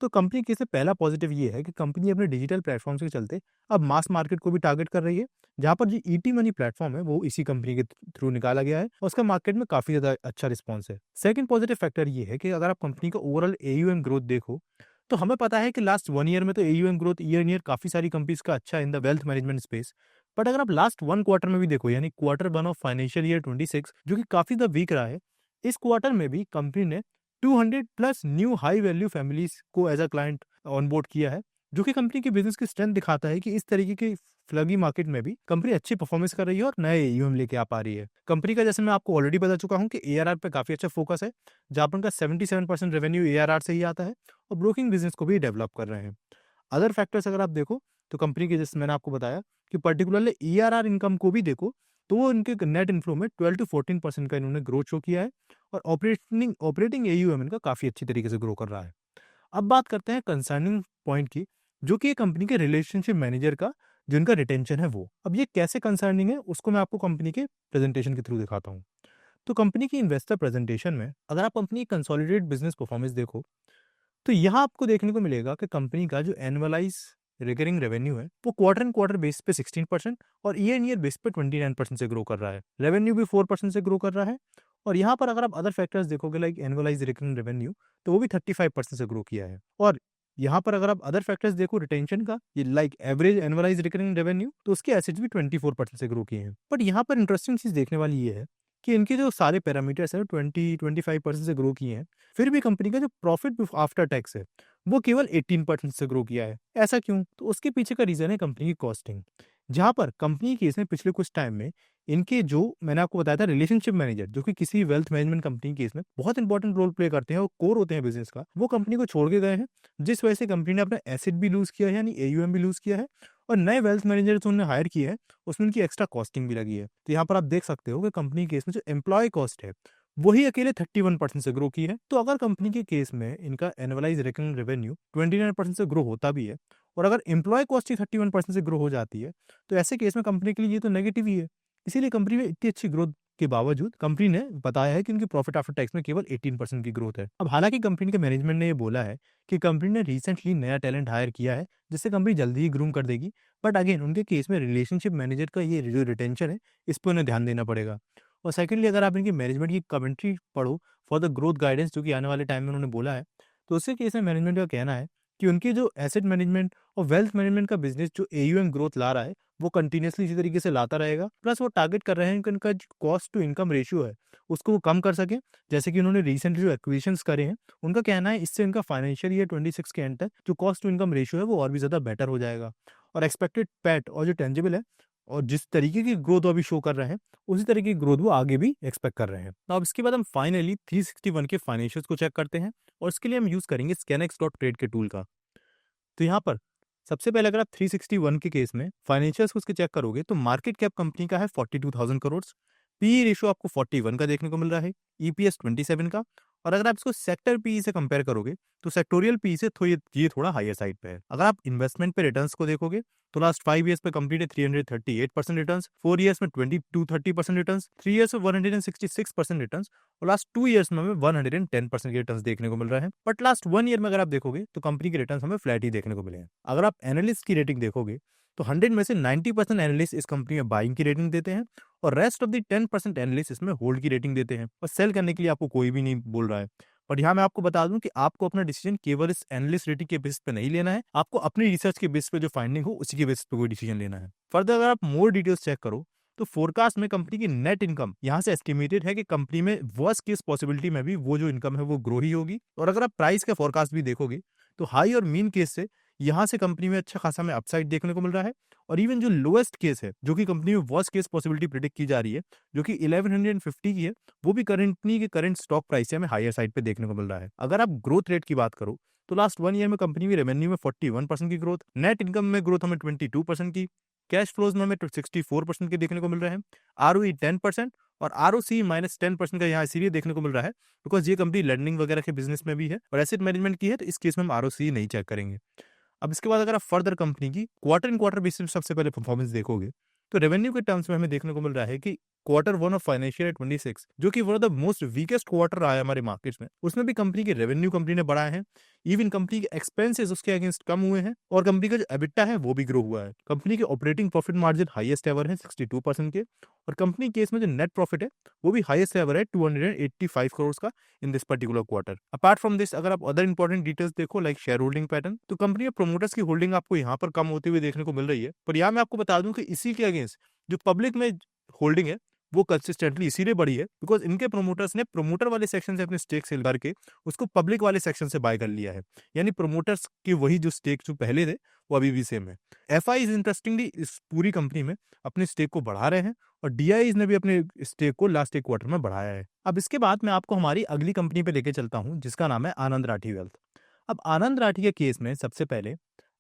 तो कंपनी के से पहला पॉजिटिव ये है कि कंपनी अपने डिजिटल प्लेटफॉर्म्स के चलते अब मास मार्केट को भी टारगेट कर रही है, जहाँ पर जो ईटी मनी प्लेटफॉर्म है वो इसी कंपनी के थ्रू निकाला गया है, और उसका मार्केट में काफी ज्यादा अच्छा रिस्पॉन्स है। सेकंड पॉजिटिव फैक्टर ये है कि अगर आप कंपनी का ओवरऑल AUM ग्रोथ देखो, तो हमें पता है कि लास्ट 1 ईयर में तो AUM growth year in year काफी सारी कंपनीज का अच्छा in the wealth management space. But अगर आप लास्ट 1 क्वार्टर में भी देखो, यानी Q1 ऑफ फाइनेंशियल ईयर 26, जो कि काफी ज्यादा वीक रहा है, इस क्वार्टर में भी कंपनी ने 200 plus new high value families को एज अ क्लाइंट ऑनबोर्ड किया है, जो कि कंपनी के बिजनेस की स्ट्रेंथ दिखाता है कि इस तरीके के फ्लगी मार्केट में भी कंपनी अच्छी परफॉर्मेंस कर रही है और नए AUM लेके आ पा रही है। कंपनी का जैसे मैं आपको ऑलरेडी बता चुका हूं कि ARR पे काफी अच्छा फोकस है, जहां पर उनका 77% रेवेन्यू ARR से ही आता है, और ब्रोकिंग बिजनेस को भी डेवलप कर रहे हैं। अदर फैक्टर्स अगर आप देखो, तो कंपनी के जैसे मैंने आपको बताया कि पर्टिकुलरली ERR इनकम को भी देखो, तो वो इनके नेट इनफ्लो में 12 to 14% का इन्होंने ग्रोथ शो किया है, और ऑपरेटिंग AUM इनका काफी अच्छी तरीके से ग्रो कर रहा है। अब बात करते हैं कंसर्निंग पॉइंट की, जो कि कंपनी के रिलेशनशिप मैनेजर का जो इनका रिटेंशन है वो। अब ये कैसे कंसर्निंग है, उसको मैं आपको कंपनी के प्रेजेंटेशन के थ्रू दिखाता हूँ। तो कंपनी की इन्वेस्टर प्रेजेंटेशन में अगर आप कंपनी की कंसोलिडेटेड बिजनेस परफॉर्मेंस देखो, तो यहाँ आपको देखने को मिलेगा कि कंपनी का जो एनुअलाइज रिकरिंग रेवेन्यू है, वो क्वार्टर एंड क्वार्टर बेस पे 16% और ईयर इन ईयर बेस पे 29% से ग्रो कर रहा है। रेवेन्यू भी 4% से ग्रो कर रहा है। और यहाँ पर अगर आप अदर फैक्टर्स देखोगे, लाइक एनुअलाइज रिकरिंग रेवेन्यू, तो वो भी 35% से ग्रो किया है। और यहाँ पर अगर आप अदर फैक्टर्स देखो रिटेंशन का, ये like average annualise recurring revenue, तो उसके एसेट्स भी 24% से ग्रो किए हैं। बट यहाँ पर इंटरेस्टिंग चीज देखने वाली ये है कि इनके जो सारे पैरामीटर्स हैं 20-25% से ग्रो किए हैं, फिर भी कंपनी का जो प्रॉफिट आफ्टर टैक्स है, वो केवल 18% से ग्रो किया है। ऐसा क्यों? तो उसके पीछे का रीजन है कंपनी की कॉस्टिंग, जहां पर कंपनी के केस में पिछले कुछ टाइम में इनके जो मैंने आपको बताया था रिलेशनशिप मैनेजर, जो कि किसी वेल्थ मैनेजमेंट कंपनी के केस में बहुत इंपॉर्टेंट रोल प्ले करते हैं और कोर होते हैं बिजनेस का, वो कंपनी को छोड़ के गए हैं, जिस वजह से कंपनी ने अपना एसेट भी लूज किया है, यानी AUM भी लूज किया है, और नए वेल्थ मैनेजर जो उन्होंने हायर किए हैं, उसमें उनकी एक्स्ट्रा कॉस्टिंग भी लगी है। तो यहाँ पर आप देख सकते हो कि कंपनी के केस में जो एम्प्लॉय कॉस्ट है, वही अकेले 31% से ग्रो की है। तो अगर कंपनी के केस में इनका एनुअलाइज रिकरिंग रेवेन्यू 29% से ग्रो होता भी है और अगर एम्प्लॉय कॉस्ट ही 31% से ग्रो हो जाती है, तो ऐसे केस में कंपनी के लिए ये तो नेगेटिव ही है। इसीलिए कंपनी में इतनी अच्छी ग्रोथ के बावजूद कंपनी ने बताया है कि उनकी प्रॉफिट आफ्टर टैक्स में केवल 18% की ग्रोथ है। अब हालांकि कंपनी के मैनेजमेंट ने ये बोला है कि कंपनी ने रिसेंटली नया टैलेंट हायर किया है, जिससे कंपनी जल्दी ही ग्रूम कर देगी। बट अगेन उनके केस में रिलेशनशिप मैनेजर का ये जो रिटेंशन है, इस पर उन्हें ध्यान देना पड़ेगा। और सेकंडली अगर आप इनकी मैनेजमेंट की कमेंट्री पढ़ो फॉर द ग्रोथ गाइडेंस जो कि आने वाले टाइम में उन्होंने बोला है, तो उसके केस में मैनेजमेंट का कहना है कि उनकी जो एसेट मैनेजमेंट और वेल्थ मैनेजमेंट का बिजनेस जो एयूएम ग्रोथ ला रहा है, वो कंटिन्यूसली इसी तरीके से लाता रहेगा। प्लस वो टारगेट कर रहे हैं कि उनका जो कॉस्ट टू इनकम रेशियो है, उसको वो कम कर सकें। जैसे कि उन्होंने रिसेंटली जो एक्विजिशंस करे हैं, उनका कहना है इससे उनका फाइनेंशियल ईयर 26 के एंड तक जो कॉस्ट टू इनकम रेशियो है वो और भी ज़्यादा बेटर हो जाएगा। और एक्सपेक्टेड पैट और जो टेंजिबल है और जिस तरीके की ग्रोथ वो अभी शो कर रहे हैं, उसी तरीके की ग्रोथ वो आगे भी एक्सपेक्ट कर रहे हैं। तो अब इसके बाद हम फाइनली 361 के फाइनेंशियल्स को चेक करते हैं और इसके लिए हम यूज़ करेंगे scanx.trade के टूल का। तो यहाँ पर सबसे पहले अगर आप 361 के केस में फाइनेंशियल्स को उसके चेक करोगे तो मार्केट कैप कंपनी का है 42,000 करोड़, पीई रेशियो आपको 41 का देखने को मिल रहा है, ईपीएस 27 का। और अगर आप इसको सेक्टर पीई से कंपेयर करोगे तो सेक्टोरियल पीई से ये थोड़ा हायर साइड पे है। अगर आप इन्वेस्टमेंट पे रिटर्न्स को देखोगे तो लास्ट 5 ईयर्स पे कंपनी ने 338% रिटर्न्स, 4 ईयर्स में 2230% रिटर्न्स, 3 ईयर्स में 166% रिटर्न्स और लास्ट 2 ईयर्स में हमें 110% के रिटर्न्स देखने को मिल रहा है। बट लास्ट 1 ईयर में अगर आप देखोगे तो कंपनी के रिटर्न्स हमें फ्लैट ही देखने को मिले हैं। अगर आप एनालिस्ट की रेटिंग देखोगे तो 100 में से 90% एनालिस्ट इस कंपनी में बाइंग की रेटिंग देते हैं और रेस्ट ऑफ द 10% एनालिस्ट इसमें होल्ड की रेटिंग देते हैं और सेल करने के लिए आपको कोई भी नहीं बोल रहा है। और यहाँ मैं आपको बता दूं कि आपको अपना डिसीजन केवल इस एनालिस्ट रेटिंग के बेसिस पे नहीं लेना है, आपको अपनी रिसर्च के बेसिस पे जो फाइंडिंग हो उसी के बेसिस पे कोई डिसीजन लेना है। फर्दर अगर आप मोर डिटेल्स चेक करो तो फोरकास्ट में कंपनी की नेट इनकम यहाँ से एस्टिमेटेड है कि कंपनी में वर्स्ट केस पॉसिबिलिटी में भी वो जो इनकम है वो ग्रो ही होगी। और अगर आप प्राइस का फोरकास्ट भी देखोगे तो हाई और मीन केस से यहाँ से कंपनी में अच्छा खासा में अपसाइड देखने को मिल रहा है। और इवन जो लोएस्ट केस है जो कि कंपनी में वर्स्ट केस पॉसिबिलिटी प्रिडिक्ट की जा रही है, जो कि 1150 की है, वो भी कंपनी के करंट स्टॉक प्राइस से हमें हायर साइड पे देखने को मिल रहा है। अगर आप ग्रोथ रेट की बात करो तो लास्ट 1 ईयर में कंपनी में रेवेन्यू में 41% की ग्रोथ, नेट इनकम में ग्रोथ हमें 22% की, कैश फ्लोज में हमें 64% के देखने को मिल रहे हैं, आरओई 10% और आरओसी -10% का यहाँ इसीलिए देखने को मिल रहा है बिकॉज ये कंपनी लैंडिंग वगैरह के बिजनेस में भी है और एसेट मैनेजमेंट की है, तो इस केस में हम आरओसी नहीं चेक करेंगे। अब इसके बाद अगर आप फर्दर कंपनी की क्वार्टर इन क्वार्टर बेसिस सबसे पहले परफॉर्मेंस देखोगे तो रेवेन्यू के टर्म्स में हमें देखने को मिल रहा है कि Q1 ऑफ फाइनेंशियल 26 जो कि one of the most weakest quarter रहा है हमारे मार्केट्स में, उसमें भी कंपनी के रेवेन्यू कंपनी ने बढ़ाए हैं, इवन कंपनी के एक्सपेंसेस उसके अगेंस्ट कम हुए हैं और कंपनी का जो एबिटा है वो भी ग्रो हुआ है। कंपनी के operating profit margin highest ever है 62% के और कंपनी केस में जो नेट प्रॉफिट है वो भी हाईएस्ट एवर है 285 करोड़ का in this particular quarter. Apart from this अगर आप अदर इंपॉर्टेंट डिटेल्स देखो लाइक शेयर होल्डिंग पैटर्न, तो कंपनी में प्रोमोटर्स की होल्डिंग आपको यहाँ पर कम होती हुई देखने को मिल रही है। पर यहाँ मैं आपको बता दूं कि इसी के अगेंस्ट जो पब्लिक में होल्डिंग है वो कंसिस्टेंटली इसीलिए बढ़ी है बिकॉज इनके प्रोमोटर्स ने प्रोमोटर वाले सेक्शन से अपने स्टेक सेल करके उसको पब्लिक वाले सेक्शन से बाय कर लिया है, यानी प्रोमोटर्स के वही जो स्टेक जो पहले थे वो अभी भी सेम है। एफआई इज इंटरेस्टिंगली इस पूरी कंपनी में अपने स्टेक को बढ़ा रहे हैं और डीआईज ने भी अपने स्टेक को लास्ट एक क्वार्टर में बढ़ाया है। अब इसके बाद मैं आपको हमारी अगली कंपनी पे लेके चलता हूँ जिसका नाम है आनंद राठी वेल्थ। अब आनंद राठी के केस में सबसे पहले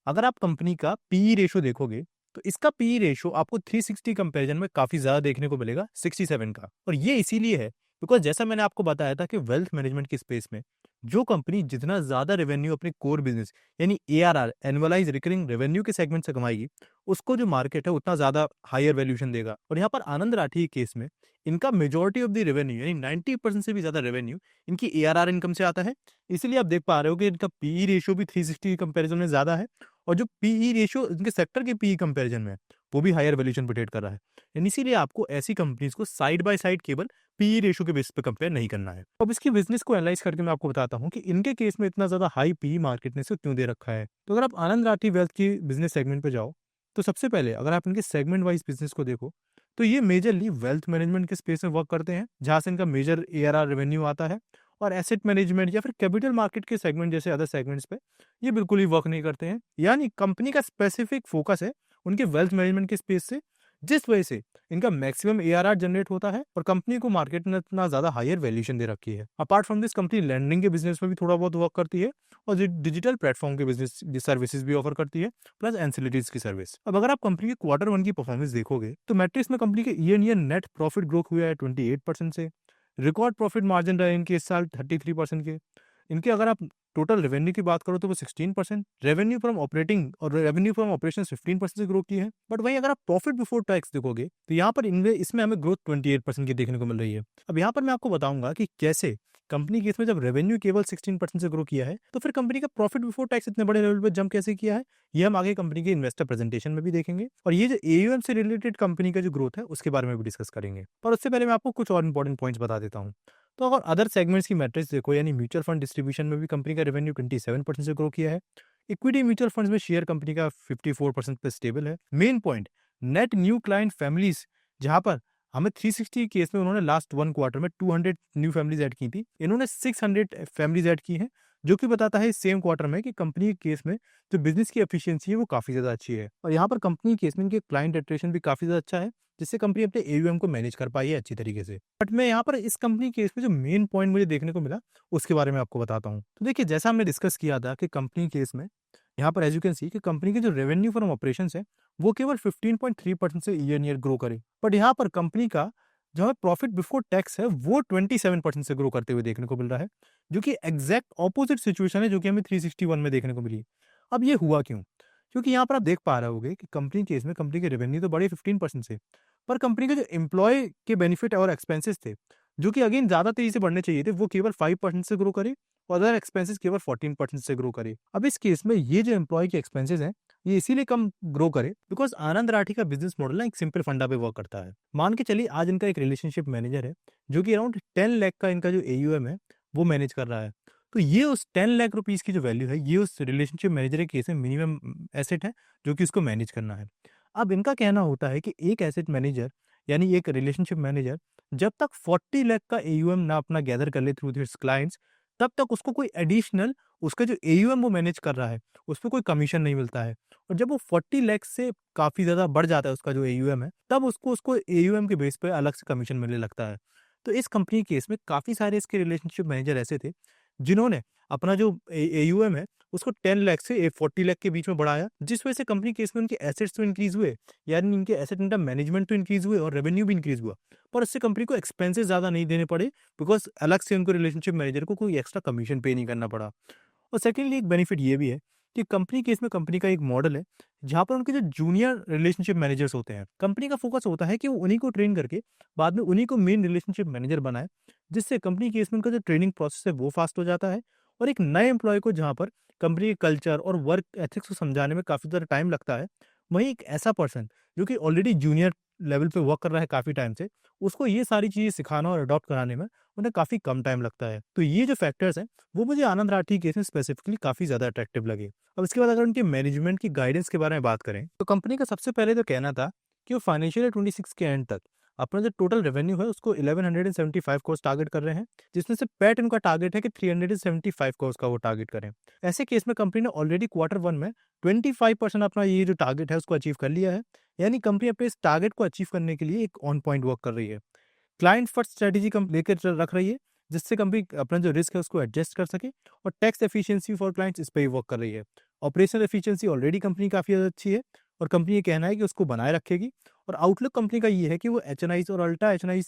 अगर आप कंपनी का पीई रेशो देखोगे तो इसका पीई रेशो आपको 360 कंपैरिजन में काफी ज्यादा देखने को मिलेगा 67 का। और ये इसीलिए है बिकॉज जैसा मैंने आपको बताया था कि वेल्थ मैनेजमेंट की स्पेस में जो कंपनी जितना ज्यादा रेवेन्यू अपने कोर बिजनेस यानी एआरआर एनुअलाइज रिकरिंग रेवेन्यू के सेगमेंट से कमाएगी, उसको जो मार्केट है उतना ज्यादा हायर वैल्यूएशन देगा। और यहाँ पर आनंद राठी के केस में इनका मेजोरिटी ऑफ द रेवेन्यू यानी 90% से भी ज्यादा रेवेन्यू इनकी एआरआर इनकम से आता है। इसीलिए आप देख पा रहे हो कि इनका पीई रेशियो भी 360 कंपैरिजन में ज्यादा है और जो पीई रेशियो इनके सेक्टर के पीई कंपैरिजन में है वो भी हायर वैल्यूएशन पे ट्रेड कर रहा है। यानी इसीलिए आपको ऐसी कंपनीज को साइड बाय साइड केवल पीई रेशियो के बेस पे कंपेयर नहीं करना है। अब इसकी बिजनेस को एनालाइज करके मैं आपको बताता हूँ कि इनके केस में इतना ज्यादा हाई पीई मार्केट ने क्यों दे रखा है। तो अगर आप आनंद राठी वेल्थ की बिजनेस सेगमेंट पे जाओ तो सबसे पहले अगर आप इनके सेगमेंट वाइज बिजनेस को देखो तो ये मेजरली वेल्थ मैनेजमेंट के स्पेस में वर्क करते हैं जहां से इनका मेजर एआरआर रेवेन्यू आता है और एसेट मैनेजमेंट या फिर कैपिटल मार्केट के सेगमेंट जैसे अदर सेगमेंट्स पे ये बिल्कुल ही वर्क नहीं करते हैं। यानी कंपनी का स्पेसिफिक फोकस है उनके वेल्थ मैनेजमेंट के स्पेस से, जिस वजह से इनका मैक्सिमम एआरआर जनरेट होता है और कंपनी को मार्केट ने इतना ज्यादा हायर वैल्यूएशन दे रखी है। Apart from this company lending के बिजनेस में भी थोड़ा बहुत वर्क करती है और डिजिटल प्लेटफॉर्म के बिजनेस सर्विसेज भी ऑफर करती है प्लस एंसिलिटीज की सर्विस। अब अगर आप कंपनी के Q1 की परफॉर्मेंस देखोगे तो मैट्रिक्स में कंपनी के ईयर नेट प्रॉफिट ग्रोथ हुआ है 28% से, रिकॉर्ड प्रॉफिट मार्जिन रहे इनके इस साल 33% के। इनके अगर आप टोटल रेवेन्यू की बात करो तो वो 16%, रेवेन्यू फ्रॉम ऑपरेटिंग और रेवेन्यू फ्रॉम ऑपरेशंस 15% से ग्रो की है। बट वहीं अगर आप प्रॉफिट बिफोर टैक्स देखोगे तो यहाँ पर इनमें इसमें हमें ग्रोथ 28% की देखने को मिल रही है। अब यहाँ पर मैं आपको बताऊंगा कि कैसे कंपनी के इसमें जब रेवेन्यू केवल 16% से ग्रो किया है तो फिर कंपनी का प्रॉफिट बिफोर टैक्स इतने बड़े लेवल पर जंप कैसे किया है, ये हम आगे कंपनी के इन्वेस्टर प्रेजेंटेशन में भी देखेंगे और ये जो एयूएम से रिलेटेड कंपनी का जो ग्रोथ है उसके बारे में भी डिस्कस करेंगे। पर उससे पहले मैं आपको कुछ और इंपॉर्टेंट पॉइंट्स बता देता हूँ। तो अगर अदर सेगमेंट्स की मैट्रिक्स देखो यानी म्यूचुअल फंड डिस्ट्रीब्यूशन में भी कंपनी का रेवेन्यू 27% से ग्रो किया है। इक्विटी म्यूचुअल फंड्स में शेयर कंपनी का 54% पे स्टेबल है। Main point, net new client families, जहां पर हमें 360 केस में उन्होंने लास्ट 1 क्वार्टर में 200 न्यू फैमिलीज ऐड की थी, इन्होंने 600 फैमिलीज ऐड की हैं, जो कि बताता है सेम क्वार्टर में कि कंपनी के केस में जो बिजनेस की एफिशिएंसी है वो काफी ज्यादा अच्छी है। और यहाँ पर कंपनी के केस में इनके क्लाइंट एट्रेशन भी काफी ज्यादा अच्छा है, जिससे कंपनी अपने एयूएम को मैनेज कर पाई है अच्छी तरीके से। बट मैं यहाँ पर इस कंपनी केस में जो मेन पॉइंट मुझे देखने को मिला उसके बारे में आपको बताता हूँ। तो देखिए, जैसा हमने डिस्कस किया था कि कंपनी केस में यहाँ पर एज यू कैन सी कि कंपनी के जो रेवेन्यू फ्रॉम ऑपरेशंस है वो केवल 15.3% से ईयर ग्रो करे। बट यहाँ पर कंपनी का जो हमें प्रॉफिट बिफोर टैक्स है वो 27% से ग्रो करते हुए देखने को मिल रहा है, जो कि एग्जैक्ट ऑपोजिट सिचुएशन है जो कि हमें 361 में देखने को मिली। अब ये हुआ क्यों? क्योंकि यहाँ पर आप देख पा रहे होगे कि कंपनी केस में कंपनी के रेवेन्यू तो बढ़े 15% से, पर कंपनी के जो एम्प्लॉय के बेनिफिट और एक्सपेंसेस थे, जो कि अगेन ज्यादा तेजी से बढ़ने चाहिए थे, वो केवल 5% से ग्रो करे और अदर एक्सपेंसेस केवल 14% से ग्रो करे। अब इस केस में ये जो एम्प्लॉय के एक्सपेंसेस हैं ये इसीलिए कम ग्रो करे बिकॉज आनंद राठी का बिजनेस मॉडल ना एक सिंपल फंडा पे वर्क करता है। मान के चलिए आज इनका एक रिलेशनशिप मैनेजर है जो कि अराउंड 10 लाख का इनका जो एयूएम है वो मैनेज कर रहा है। तो ये उस 10 लाख रुपीस की जो वैल्यू है ये उस रिलेशनशिप मैनेजर के केस में मिनिमम एसेट है जो कि उसको मैनेज करना है। अब इनका कहना होता है कि एक एसेट मैनेजर यानी एक रिलेशनशिप मैनेजर जब तक 40 लाख का एयूएम ना अपना गैदर कर ले थ्रू हिज क्लाइंट्स, तब तक उसको कोई एडिशनल उसका जो एयूएम वो मैनेज कर रहा है उस पर कोई कमीशन नहीं मिलता है। और जब वो 40 लाख से काफी ज्यादा बढ़ जाता है उसका जो एयूएम है, तब उसको उसको एयूएम के बेस पे अलग से कमीशन मिलने लगता है। तो इस कंपनी के केस में काफी सारे इसके रिलेशनशिप मैनेजर ऐसे थे जिन्होंने अपना जो एयूएम है उसको 10 लाख से 40 लाख के बीच में बढ़ाया, जिस वजह से कंपनी केस में उनके एसेट्स तो इंक्रीज हुए, यानी इनके एसेट अंडर मैनेजमेंट तो इंक्रीज हुए और रेवेन्यू भी इंक्रीज हुआ, पर उससे कंपनी को एक्सपेंसेस ज्यादा नहीं देने पड़े बिकॉज अलग से उनको रिलेशनशिप मैनेजर को कोई एक्स्ट्रा कमीशन पे नहीं करना पड़ा। और सेकेंडली एक बेनिफिट ये भी है कि कंपनी केस में कंपनी का एक मॉडल है जहाँ पर उनके जो जूनियर रिलेशनशिप मैनेजर्स होते हैं, कंपनी का फोकस होता है कि वो उन्हीं को ट्रेन करके बाद में उन्हीं को मेन रिलेशनशिप मैनेजर बनाए, जिससे कंपनी केस में उनका जो ट्रेनिंग प्रोसेस है वो फास्ट हो जाता है। और एक नए एम्प्लॉय को जहाँ पर कंपनी के कल्चर और वर्क एथिक्स को समझाने में काफ़ी ज़्यादा टाइम लगता है, वहीं एक ऐसा पर्सन जो कि ऑलरेडी जूनियर लेवल पे वर्क कर रहा है काफ़ी टाइम से, उसको ये सारी चीज़ें सिखाना और अडॉप्ट कराने में उन्हें काफ़ी कम टाइम लगता है। तो ये जो फैक्टर्स हैं वो मुझे आनंद राठी केस में स्पेसिफिकली काफ़ी ज़्यादा अट्रैक्टिव लगे। अब इसके बाद अगर उनके मैनेजमेंट की गाइडेंस के बारे में बात करें तो कंपनी का सबसे पहले तो कहना था कि वो फाइनेंशियल ईयर 26 के एंड तक अपना जो टोटल रेवेन्यू है उसको 1175 करोड़ टारगेट कर रहे हैं, जिसमें से पैट इनका टारगेट है कि 375 करोड़ का वो टारगेट करें। ऐसे केस में कंपनी ने ऑलरेडी क्वार्टर 1 में 25% अपना ये जो टारगेट है उसको अचीव कर लिया है, यानी कंपनी अपने इस टारगेट को अचीव करने के लिए एक ऑन पॉइंट वर्क कर रही है। क्लाइंट फर्स्ट स्ट्रेटेजी लेकर रख रही है, जिससे कंपनी अपना जो रिस्क है उसको एडजस्ट कर सके, और टैक्स एफिशिएंसी फॉर क्लाइंट्स इस पर ही वर्क कर रही है। ऑपरेशनल एफिशिएंसी ऑलरेडी कंपनी काफ़ी अच्छी है और कंपनी ये कहना है कि उसको बनाए रखेगी। और आउटलुक कंपनी का ये है कि वो एचएनआईज और अल्ट्रा एचएनआईज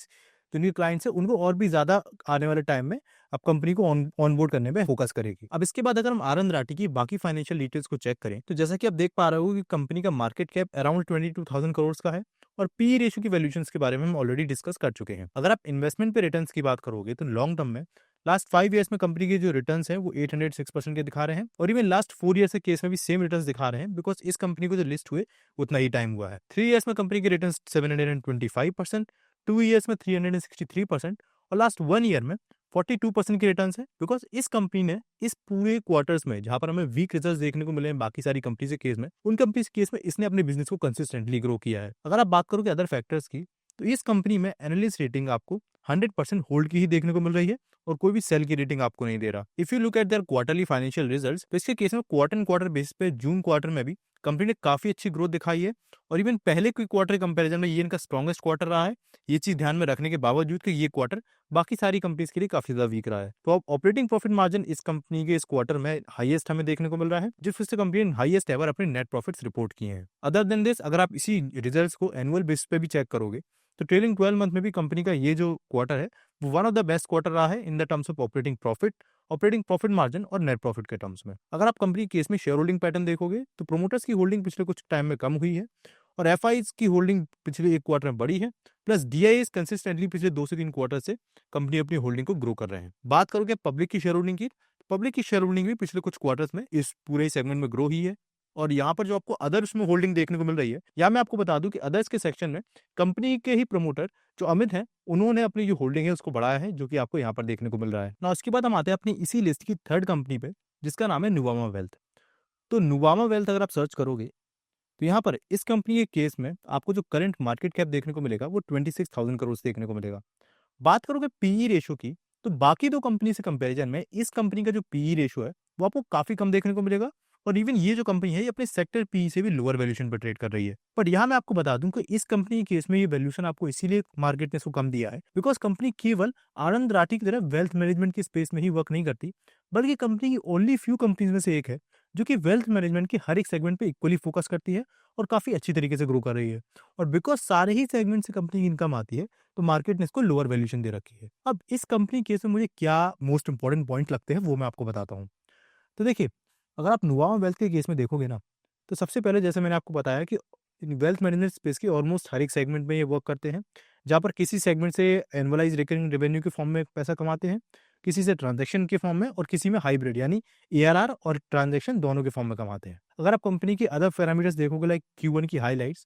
जो न्यू क्लाइंट्स है उनको और भी ज़्यादा आने वाले टाइम में अब कंपनी को ऑन बोर्ड करने में फोकस करेगी। अब इसके बाद अगर हम आनंद राठी की बाकी फाइनेंशियल डिटेल्स को चेक करें तो जैसा कि आप देख पा रहे हो कि कंपनी का मार्केट कैप अराउंड 22,000 करोड़ का है और पी रेशियो की वैल्यूएशंस के बारे में हम ऑलरेडी डिस्कस कर चुके हैं। अगर आप इन्वेस्टमेंट पे रिटर्न्स की बात करोगे तो लॉन्ग टर्म में लास्ट 5 ईयर्स में कंपनी के जो रिटर्न्स हैं वो 806% के दिखा रहे हैं, और इवन लास्ट 4 ईयर्स के केस में भी सेम रिटर्न्स दिखा रहे हैं बिकॉज इस कंपनी को जो लिस्ट हुए उतना ही टाइम हुआ है। 3 ईयर्स में कंपनी के रिटर्न्स 725%, 2 ईयर्स में 363% और लास्ट 1 ईयर में 42% के रिटर्न्स है बिकॉज इस कंपनी ने इस पूरे क्वार्टर्स में जहां पर हमें वीक रिजल्ट्स देखने को मिले हैं बाकी सारी कंपनीज के केस में, उन कंपनीज के केस में इसने अपने बिजनेस को कंसिस्टेंटली ग्रो किया है। अगर आप बात करोगे अदर फैक्टर्स की तो इस कंपनी में एनालिस्ट रेटिंग आपको 100% होल्ड की ही देखने को मिल रही है और कोई भी सेल की रेटिंग आपको नहीं दे रहा। If you look at there quarterly financial results तो इसके केस में क्वार्टर एंड क्वार्टर बेसिस पे जून क्वार्टर में भी कंपनी ने काफी अच्छी ग्रोथ दिखाई है, और इवन पहले कोई क्वार्टर कंपैरिजन में ये इनका स्ट्रॉन्गेस्ट क्वार्टर रहा है। ये चीज ध्यान में रखने के बावजूद कि ये क्वार्टर बाकी सारी कंपनीज के लिए काफी ज्यादा वीक रहा है। तो अब ऑपरेटिंग प्रॉफिट मार्जिन इस कंपनी के इस क्वार्टर में हाईएस्ट हमें देखने को मिल रहा है, जिस वजह से कंपनी ने हाईएस्ट एवर अपने नेट प्रॉफिट्स रिपोर्ट किए हैं। अदर देन दिस अगर आप इसी रिजल्ट्स को एनुअल बेसिस पे भी चेक करोगे तो ट्रेलिंग 12 मंथ में भी कंपनी का ये जो क्वार्टर है वो one of the best quarter रहा है in the terms of operating profit margin और नेट प्रॉफिट के टर्म्स में। अगर आप कंपनी केस में शेयर होल्डिंग पैटर्न देखोगे तो प्रोमोटर्स की होल्डिंग पिछले कुछ टाइम में कम हुई है और एफआईज की होल्डिंग पिछले एक क्वार्टर में बढ़ी है, प्लस डीआईएस कंसिस्टेंटली पिछले 2 से 3 क्वार्टर से कंपनी अपनी होल्डिंग को ग्रो कर रहे हैं। बात करोगे पब्लिक की शेयर होल्डिंग की, पब्लिक की शेयर होल्डिंग भी पिछले कुछ क्वार्टर्स में इस पूरे सेगमेंट में ग्रो हुई है। और यहाँ पर जो आपको अदर्स में होल्डिंग देखने को मिल रही है, या मैं आपको बता दूं कि अदर्स के सेक्शन में कंपनी के ही प्रमोटर जो अमित हैं उन्होंने अपनी जो होल्डिंग है उसको बढ़ाया है, जो कि आपको यहाँ पर देखने को मिल रहा है ना। उसके बाद हम आते हैं अपनी इसी लिस्ट की थर्ड कंपनी पे, जिसका नाम है नुवामा वेल्थ। तो नुवामा वेल्थ अगर आप सर्च करोगे तो यहाँ पर इस कंपनी के केस में आपको जो करंट मार्केट कैप देखने को मिलेगा वो 26,000 करोड़ देखने को मिलेगा। बात करोगे पीई रेशो की, तो बाकी दो कंपनी से कंपैरिजन में इस कंपनी का जो पीई रेशो है वो आपको काफी कम देखने को मिलेगा। और इवन ये जो कंपनी है ये अपने सेक्टर पीई से भी लोअर वैल्यूएशन पर ट्रेड कर रही है। बट यहाँ मैं आपको बता दूं कि इस कंपनी के केस में ये वैल्यूएशन आपको इसीलिए मार्केट ने इसको कम दिया है बिकॉज कंपनी केवल आनंद राठी की तरह वेल्थ मैनेजमेंट की स्पेस में ही वर्क नहीं करती, बल्कि कंपनी की ओनली फ्यू कंपनीज में से एक है जो कि वेल्थ मैनेजमेंट के हर एक सेगमेंट पे इक्वली फोकस करती है और काफी अच्छी तरीके से ग्रो कर रही है। और बिकॉज सारे ही सेगमेंट से कंपनी की इनकम आती है तो मार्केट ने इसको लोअर वैल्यूएशन दे रखी है। अब इस कंपनी केस में मुझे क्या मोस्ट इंपॉर्टेंट पॉइंट लगते हैं वो मैं आपको बताता हूँ। तो देखिए, अगर आप नुवामा वेल्थ के केस में देखोगे ना, तो सबसे पहले जैसे मैंने आपको बताया कि वेल्थ मैनेजमेंट स्पेस के ऑलमोस्ट हर एक सेगमेंट में ये वर्क करते हैं, जहाँ पर किसी सेगमेंट से एनुअलाइज रिकरिंग रेवेन्यू के फॉर्म में पैसा कमाते हैं, किसी से ट्रांजैक्शन के फॉर्म में और किसी में हाइब्रिड यानी एआरआर और ट्रांजैक्शन दोनों के फॉर्म में कमाते हैं। अगर आप कंपनी के अदर पैरामीटर्स देखोगे लाइक Q1 की हाईलाइट्स,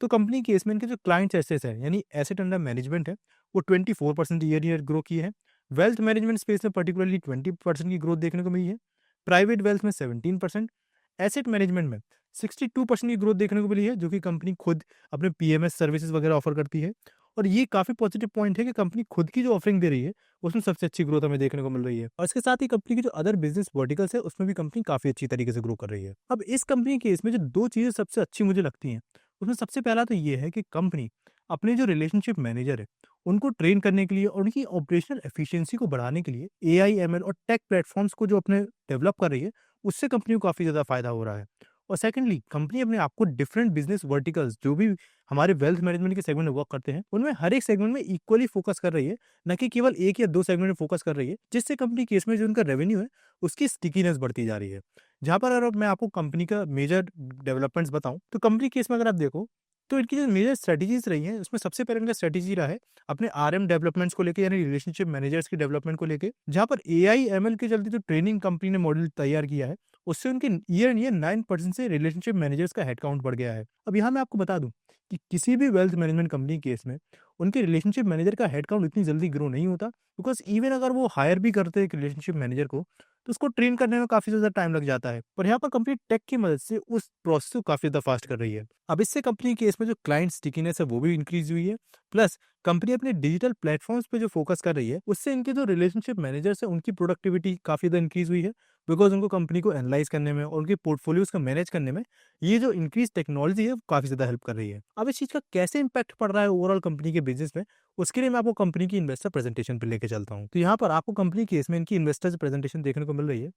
तो कंपनी केस में इनके जो क्लाइंट्स एसेट्स है यानी एसेट अंडर मैनेजमेंट है वो 24% ईयर ग्रो किए हैं। वेल्थ मैनेजमेंट स्पेस में पर्टिकुलरली 20% की ग्रोथ देखने को मिली है। प्राइवेट वेल्थ में 17%, एसेट मैनेजमेंट में 62% की ग्रोथ देखने को मिली है, जो कि कंपनी खुद अपने पीएमएस सर्विसेज वगैरह ऑफर करती है। और ये काफी पॉजिटिव पॉइंट है कि कंपनी खुद की जो ऑफरिंग दे रही है उसमें सबसे अच्छी ग्रोथ हमें देखने को मिल रही है। और इसके साथ ही कंपनी की जो अदर बिजनेस वर्टिकल्स है उसमें भी कंपनी काफी अच्छी तरीके से ग्रो कर रही है। अब इस कंपनी के इसमें जो दो चीजें सबसे अच्छी मुझे लगती हैं उसमें सबसे पहला तो ये है कि कंपनी अपने जो रिलेशनशिप मैनेजर है उनको ट्रेन करने के लिए और उनकी ऑपरेशनल एफिशिएंसी को बढ़ाने के लिए एआई एमएल और टेक प्लेटफॉर्म्स को जो अपने डेवलप कर रही है उससे कंपनी को काफी ज्यादा फायदा हो रहा है। और सेकंडली कंपनी अपने आप को डिफरेंट बिजनेस वर्टिकल्स जो भी हमारे वेल्थ मैनेजमेंट के सेगमेंट में वर्क करते हैं उनमें हर एक सेगमेंट में इक्वली फोकस कर रही है, न कि केवल एक या दो सेगमेंट में फोकस कर रही है, जिससे कंपनी केस में जो उनका रेवेन्यू है उसकी स्टिकीनेस बढ़ती जा रही है। जहां पर अगर मैं आपको कंपनी का मेजर डेवलपमेंट्स बताऊं तो कंपनी केस में अगर आप देखो तो इनकी जो मेजर स्ट्रेटेजीज रही हैं उसमें सबसे पहले इनका स्ट्रेटेजी रहा है अपने आरएम डेवलपमेंट्स को लेके यानी रिलेशनशिप मैनेजर्स की डेवलपमेंट को लेके, जहां पर एआई एमएल के चलते जो ट्रेनिंग कंपनी ने मॉडल तैयार किया है उससे उनके ईयर 9% से रिलेशनशिप मैनेजर्स का हेडकाउंट बढ़ गया है। अब यहाँ मैं आपको बता दूं कि किसी भी वेल्थ मैनेजमेंट कंपनी केस में उनके रिलेशनशिप मैनेजर का हेडकाउंट इतनी जल्दी ग्रो नहीं होता, बिकॉज इवन अगर वो हायर भी करते हैं एक रिलेशनशिप मैनेजर को तो उसको ट्रेन करने में काफी ज्यादा टाइम लग जाता है। पर यहाँ पर कंपनी टेक की मदद से उस प्रोसेस को काफी ज्यादा फास्ट कर रही है। अब इससे कंपनी केस में जो क्लाइंट स्टिकीनेस है वो भी इंक्रीज हुई है, प्लस कंपनी अपने डिजिटल प्लेटफॉर्म्स पे जो फोकस कर रही है उससे इनके जो रिलेशनशिप मैनेजर्स है उनकी प्रोडक्टिविटी काफी ज्यादा इंक्रीज हुई है, बिकॉज उनको कंपनी को एनालाइज करने में और उनके पोर्टफोलियोज को मैनेज करने में ये जो इंक्रीज टेक्नोलॉजी है वो काफी ज्यादा हेल्प कर रही है। अब इस चीज का कैसे इंपैक्ट पड़ रहा है ओवरऑल कंपनी के बिजनेस में, उसके लिए मैं आपको कंपनी की इन्वेस्टर प्रेजेंटेशन पे लेके चलता हूँ। तो यहाँ पर आपको कंपनी केस में इनकी इन्वेस्टर्स प्रेजेंटेशन देखने को मिल रही है।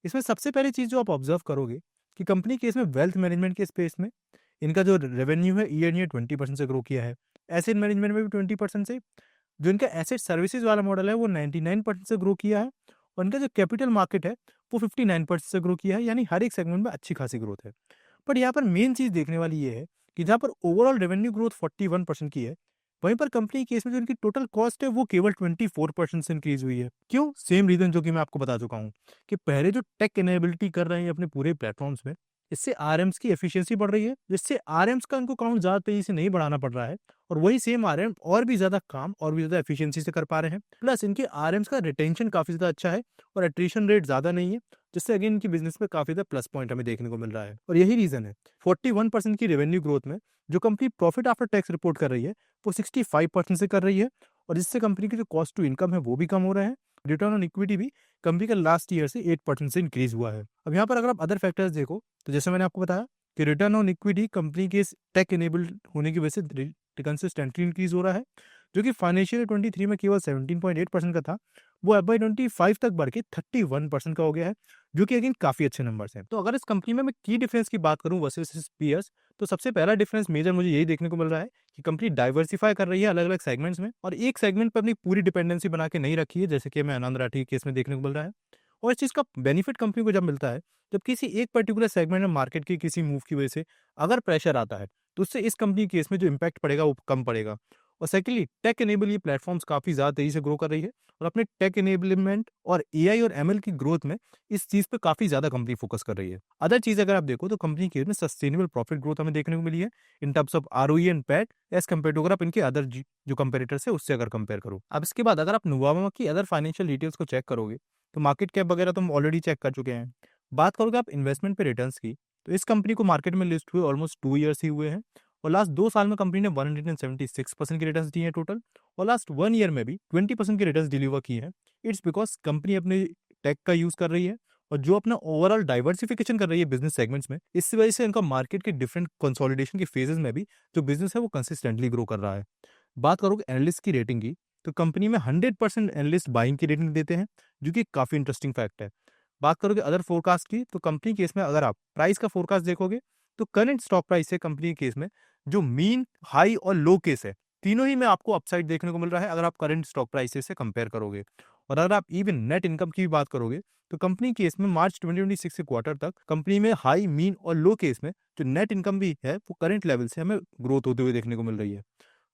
इसमें सबसे पहली चीज जो आप ऑब्जर्व करोगे कि कंपनी केस में वेल्थ मैनेजमेंट के स्पेस में इनका जो रेवेन्यू है ईयर 20% से ग्रो किया है, एसेट मैनेजमेंट में भी 20% से, जो इनका एसेट सर्विसेज वाला मॉडल है वो 99% से ग्रो किया है, और इनका जो कैपिटल मार्केट है वो 59% से ग्रो किया है, यानी हर एक सेगमेंट में अच्छी खासी ग्रोथ है। बट यहाँ पर मेन चीज देखने वाली ये है कि जहाँ पर ओवरऑल रेवेन्यू ग्रोथ 41% की है, वहीं पर कंपनी केस में जो इनकी टोटल कॉस्ट है वो केवल 24% से इंक्रीज हुई है। क्यों? सेम रीजन जो कि मैं आपको बता चुका हूँ कि पहले जो टेक एनेबिलिटी कर रहे हैं अपने पूरे प्लेटफॉर्म्स में, इससे आरएम्स की एफिशिएंसी बढ़ रही है, जिससे आरएम्स का इनको काउंट ज्यादा तेजी से नहीं बढ़ाना पड़ रहा है, और वही सेम आरएम और भी ज्यादा काम और भी ज्यादा एफिशिएंसी से कर पा रहे हैं। प्लस इनके आरएम्स का रिटेंशन काफी ज्यादा अच्छा है और एट्रिशन रेट ज्यादा नहीं है, जिससे अगेन इनकी बिजनेस में काफी ज्यादा प्लस पॉइंट हमें देखने को मिल रहा है। और यही रीजन है 41% की रेवेन्यू ग्रोथ में जो company profit after tax report कर रही है वो 65% से कर रही है, और जिससे कंपनी की जो कॉस्ट टू इनकम है वो भी कम हो रहा है। रिटर्न ऑन इक्विटी भी कंपनी का लास्ट ईयर से 8% से इंक्रीज हुआ है। अब यहाँ पर अगर आप अदर फैक्टर्स देखो तो जैसे मैंने आपको बताया कि रिटर्न ऑन इक्विटी कंपनी के टेक एनेबल्ड होने की वजह से कंसिस्टेंटली इंक्रीज हो रहा है, जो कि फाइनेंशियल 23 में केवल 17.8% का था, वो FY25 तक बढ़ के 31% का हो गया है, जो कि अगेन काफ़ी अच्छे नंबर्स हैं। तो अगर इस कंपनी में मैं की डिफरेंस की बात करूँ वर्सेस पीयर्स, तो सबसे पहला डिफरेंस मेजर मुझे यही देखने को मिल रहा है कि कंपनी डाइवर्सिफाई कर रही है अलग-अलग सेगमेंट्स में, और एक सेगमेंट पे अपनी पूरी डिपेंडेंसी बना के नहीं रखी है, जैसे कि हमें आनंद राठी के केस में देखने को मिल रहा है। और इस चीज़ का बेनिफिट कंपनी को जब मिलता है, जब किसी एक पर्टिकुलर सेगमेंट में मार्केट के किसी मूव की वजह से अगर प्रेशर आता है, तो उससे इस कंपनी के केस में जो इम्पैक्ट पड़ेगा वो कम पड़ेगा। और सेकेंडली, टेक एनेबल ये प्लेटफॉर्म्स काफ़ी ज़्यादा तेज़ी से ग्रो कर रही है, और अपने टेक एनेबलमेंट और एआई और एमएल की ग्रोथ में इस चीज़ पे काफ़ी ज़्यादा कंपनी फोकस कर रही है। अदर चीज़ अगर आप देखो तो कंपनी के में सस्टेनेबल प्रॉफिट ग्रोथ हमें देखने को मिली है in terms of ROE and PAT as compare to, अगर आप इनके अदर जो कंपेरेटर्स है उससे अगर कंपेयर करो। अब इसके बाद अगर आप नुवामा की अदर फाइनेंशियल डिटेल्स को चेक करोगे, तो मार्केट कैप वगैरह तो हम ऑलरेडी चेक कर चुके हैं। बात करोगे आप इन्वेस्टमेंट पे रिटर्न्स की, तो इस कंपनी को मार्केट में लिस्ट हुए ऑलमोस्ट 2 ईयर्स ही हुए हैं, और लास्ट 2 साल में कंपनी ने 176% की रिटर्न्स दी हैं टोटल, और लास्ट 1 ईयर में भी 20% की रिटर्न्स डिलीवर की हैं। इट्स बिकॉज़ कंपनी अपने टेक का यूज़ कर रही है, और जो अपना ओवरऑल डाइवर्सिफिकेशन कर रही है बिज़नेस सेगमेंट्स में, इस वजह से इनका मार्केट के डिफरेंट कंसोलिडेशन के फेजेस में भी जो बिज़नेस है वो कंसिस्टेंटली ग्रो कर रहा है। बात करोगे एनालिस्ट की रेटिंग की, तो कंपनी में 100% एनालिस्ट बाइंग की रेटिंग देते हैं, जो कि काफ़ी इंटरेस्टिंग फैक्ट है। बात करोगे अदर फोरकास्ट की, तो कंपनी केस में अगर आप प्राइस का फोरकास्ट देखोगे, तो करंट स्टॉक प्राइस है कंपनी के केस में जो मीन, हाई और लो केस है, तीनों ही में आपको अपसाइड देखने को मिल रहा है अगर आप करंट स्टॉक प्राइसेस से कंपेयर करोगे। और अगर आप इवन नेट इनकम की भी बात करोगे, तो कंपनी केस में मार्च 2026 के क्वार्टर तक कंपनी में हाई, मीन और लो केस में जो नेट इनकम भी है वो करंट लेवल से हमें ग्रोथ होते हुए देखने को मिल रही है।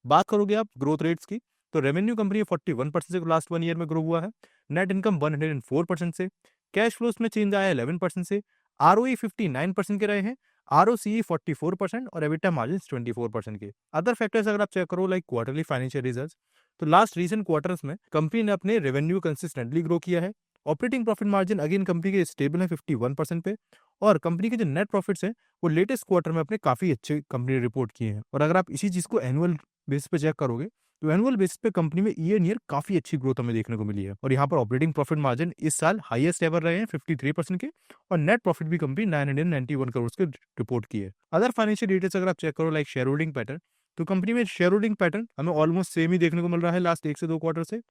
बात करोगे आप ग्रोथ रेट्स की, तो रेवेन्यू कंपनी 41% से लास्ट 1 ईयर में ग्रो हुआ है, नेट इनकम 104% से, कैश फ्लोस में चेंज आया है 11% से, आरओई 59% के रहे हैं, आरओसीई 44% और एबिटा मार्जिन 24% के। अदर फैक्टर्स अगर आप चेक करो लाइक क्वार्टरली फाइनेंशियल रिजल्ट्स, तो लास्ट रीसेंट क्वार्टर्स में कंपनी ने अपने रेवेन्यू कंसिस्टेंटली ग्रो किया है। Operating profit margin again company के स्टेबल है 51% पे, और कंपनी के जो नेट प्रॉफिट्स हैं वो लेटेस्ट क्वार्टर में अपने काफी अच्छे कंपनी ने रिपोर्ट किए हैं। और अगर आप इसी चीज को एनुअल बेसिस पे चेक करोगे, तो एनुअल बेसिस पे कंपनी में ईयर काफी अच्छी ग्रोथ हमें देखने को मिली है, और यहाँ पर ऑपरेटिंग प्रॉफिट मार्जिन इस साल हाईएस्ट एवर रहे हैं 53% के, और नेट प्रॉफिट भी कंपनी 991 करोड़ के रिपोर्ट की है। अदर फाइनेंशियल डिटेल्स अगर आप चेक करो लाइक शेयर होल्डिंग पैटर्न, तो कंपनी में शेयर होल्डिंग पैटर्न हमें ऑलमोस्ट सेम ही देखने को मिल रहा है लास्ट 1 से 2 क्वार्टर से।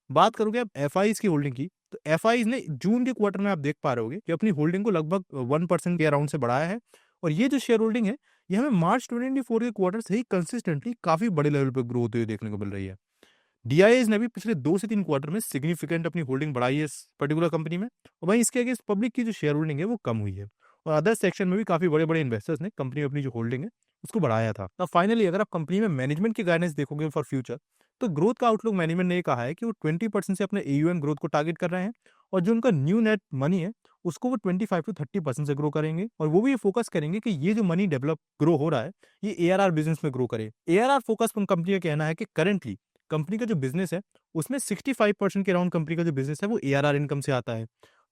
बात करोगे आप एफआईज की होल्डिंग की, तो एफआईज ने जून के क्वार्टर में आप देख पा रहे होगे कि अपनी होल्डिंग को लगभग 1% के अराउंड से बढ़ाया है, और ये जो शेयर होल्डिंग है ये हमें मार्च 2024 के क्वार्टर से ही कंसिस्टेंटली काफी बड़े लेवल पर ग्रो होते हुए देखने को मिल रही है। डीआईएस ने भी पिछले 2 से 3 क्वार्टर में सिग्निफिकेंट अपनी होल्डिंग बढ़ाई है इस पर्टिकुलर कंपनी में, और वहीं इसके अगेंस्ट पब्लिक की जो शेयर होल्डिंग है वो कम हुई है, और अदर सेक्शन में भी काफी बड़े बड़े इन्वेस्टर्स ने कंपनी में अपनी जो होल्डिंग है उसको बढ़ाया था। अब फाइनली अगर आप कंपनी में मैनेजमेंट की गाइडेंस देखोगे फॉर फ्यूचर, तो ग्रोथ का आउटलुक मैनेजमेंट ने कहा है कि वो 20% से अपने एयूएम ग्रोथ को टारगेट कर रहे हैं, और जो उनका न्यू नेट मनी है उसको वो 25 to 30% से ग्रो करेंगे, और वो भी ये फोकस करेंगे कि ये जो मनी डेवलप ग्रो हो रहा है ये एआरआर बिजनेस में ग्रो करे। एआरआर फोकस कंपनी का कहना है कि करेंटली कंपनी का जो बिजनेस है उसमें 65% के अराउंड कंपनी का जो बिजनेस है वो एआरआर इनकम से आता है।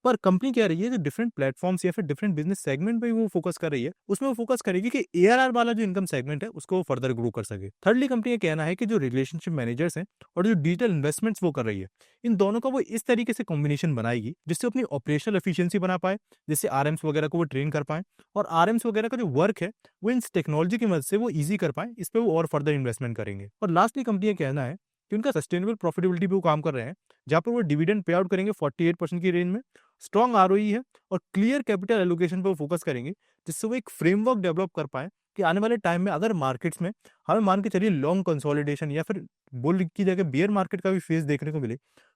पर कंपनी कह रही है जो डिफरेंट प्लेटफॉर्म्स या फिर डिफरेंट बिजनेस सेगमेंट पे वो फोकस कर रही है, उसमें वो फोकस करेगी कि एआरआर वाला जो इनकम सेगमेंट है उसको वो फर्दर ग्रो कर सके। थर्डली कंपनी का कहना है कि जो रिलेशनशिप मैनेजर्स हैं और जो डिजिटल इन्वेस्टमेंट्स वो कर रही है, इन दोनों का वो इस तरीके से कॉम्बिनेशन बनाएगी जिससे अपनी ऑपरेशनल एफिशिएंसी बना पाए, जिससे आरएम्स वगैरह को वो ट्रेन कर पाए, और आरएम्स वगैरह का जो वर्क है वो इन टेक्नोलॉजी की मदद से वो ईजी कर पाए, इस पर वो और फर्दर इन्वेस्टमेंट करेंगे। और लास्टली कंपनी का कहना है कि उनका सस्टेनेबल प्रॉफिटेबिलिटी पे वो काम कर रहे हैं, जहाँ पर वो डिविडेंड पे आउट करेंगे 48% की रेंज में, स्ट्रॉन्ग आरओई है, और क्लियर कैपिटल एलोकेशन पर वो फोकस करेंगे, जिससे वो एक फ्रेमवर्क डेवलप कर पाए कि आने वाले टाइम में अगर मार्केट्स में हमें मान के चलिए लॉन्ग कंसोलिडेशन या फिर बुल की जगह बियर मार्केट का भी फेस देखने को मिले,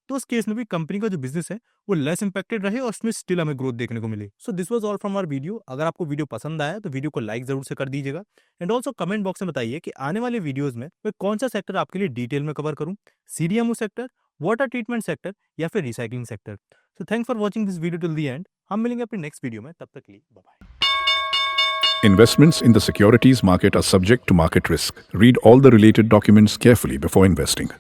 तो उस केस में भी कंपनी का जो बिजनेस है वो लेस इंपैक्टेड रहे और उसमें स्टिल हमें ग्रोथ देखने को मिले। So this was all from our video. अगर आपको वीडियो पसंद आया तो वीडियो को लाइक जरूर से कर दीजिएगा, एंड ऑल्सो कमेंट बॉक्स में बताइए कि आने वाले वीडियोज में मैं कौन सा सेक्टर आपके लिए डिटेल में कवर करूं, CDMO sector, water treatment sector या फिर recycling sector. So thanks for watching this video till the end. हम मिलेंगे अपने नेक्स्ट वीडियो में, तब तक के लिए bye bye. Investments in the securities market are subject to market risk. Read all the related documents carefully before investing.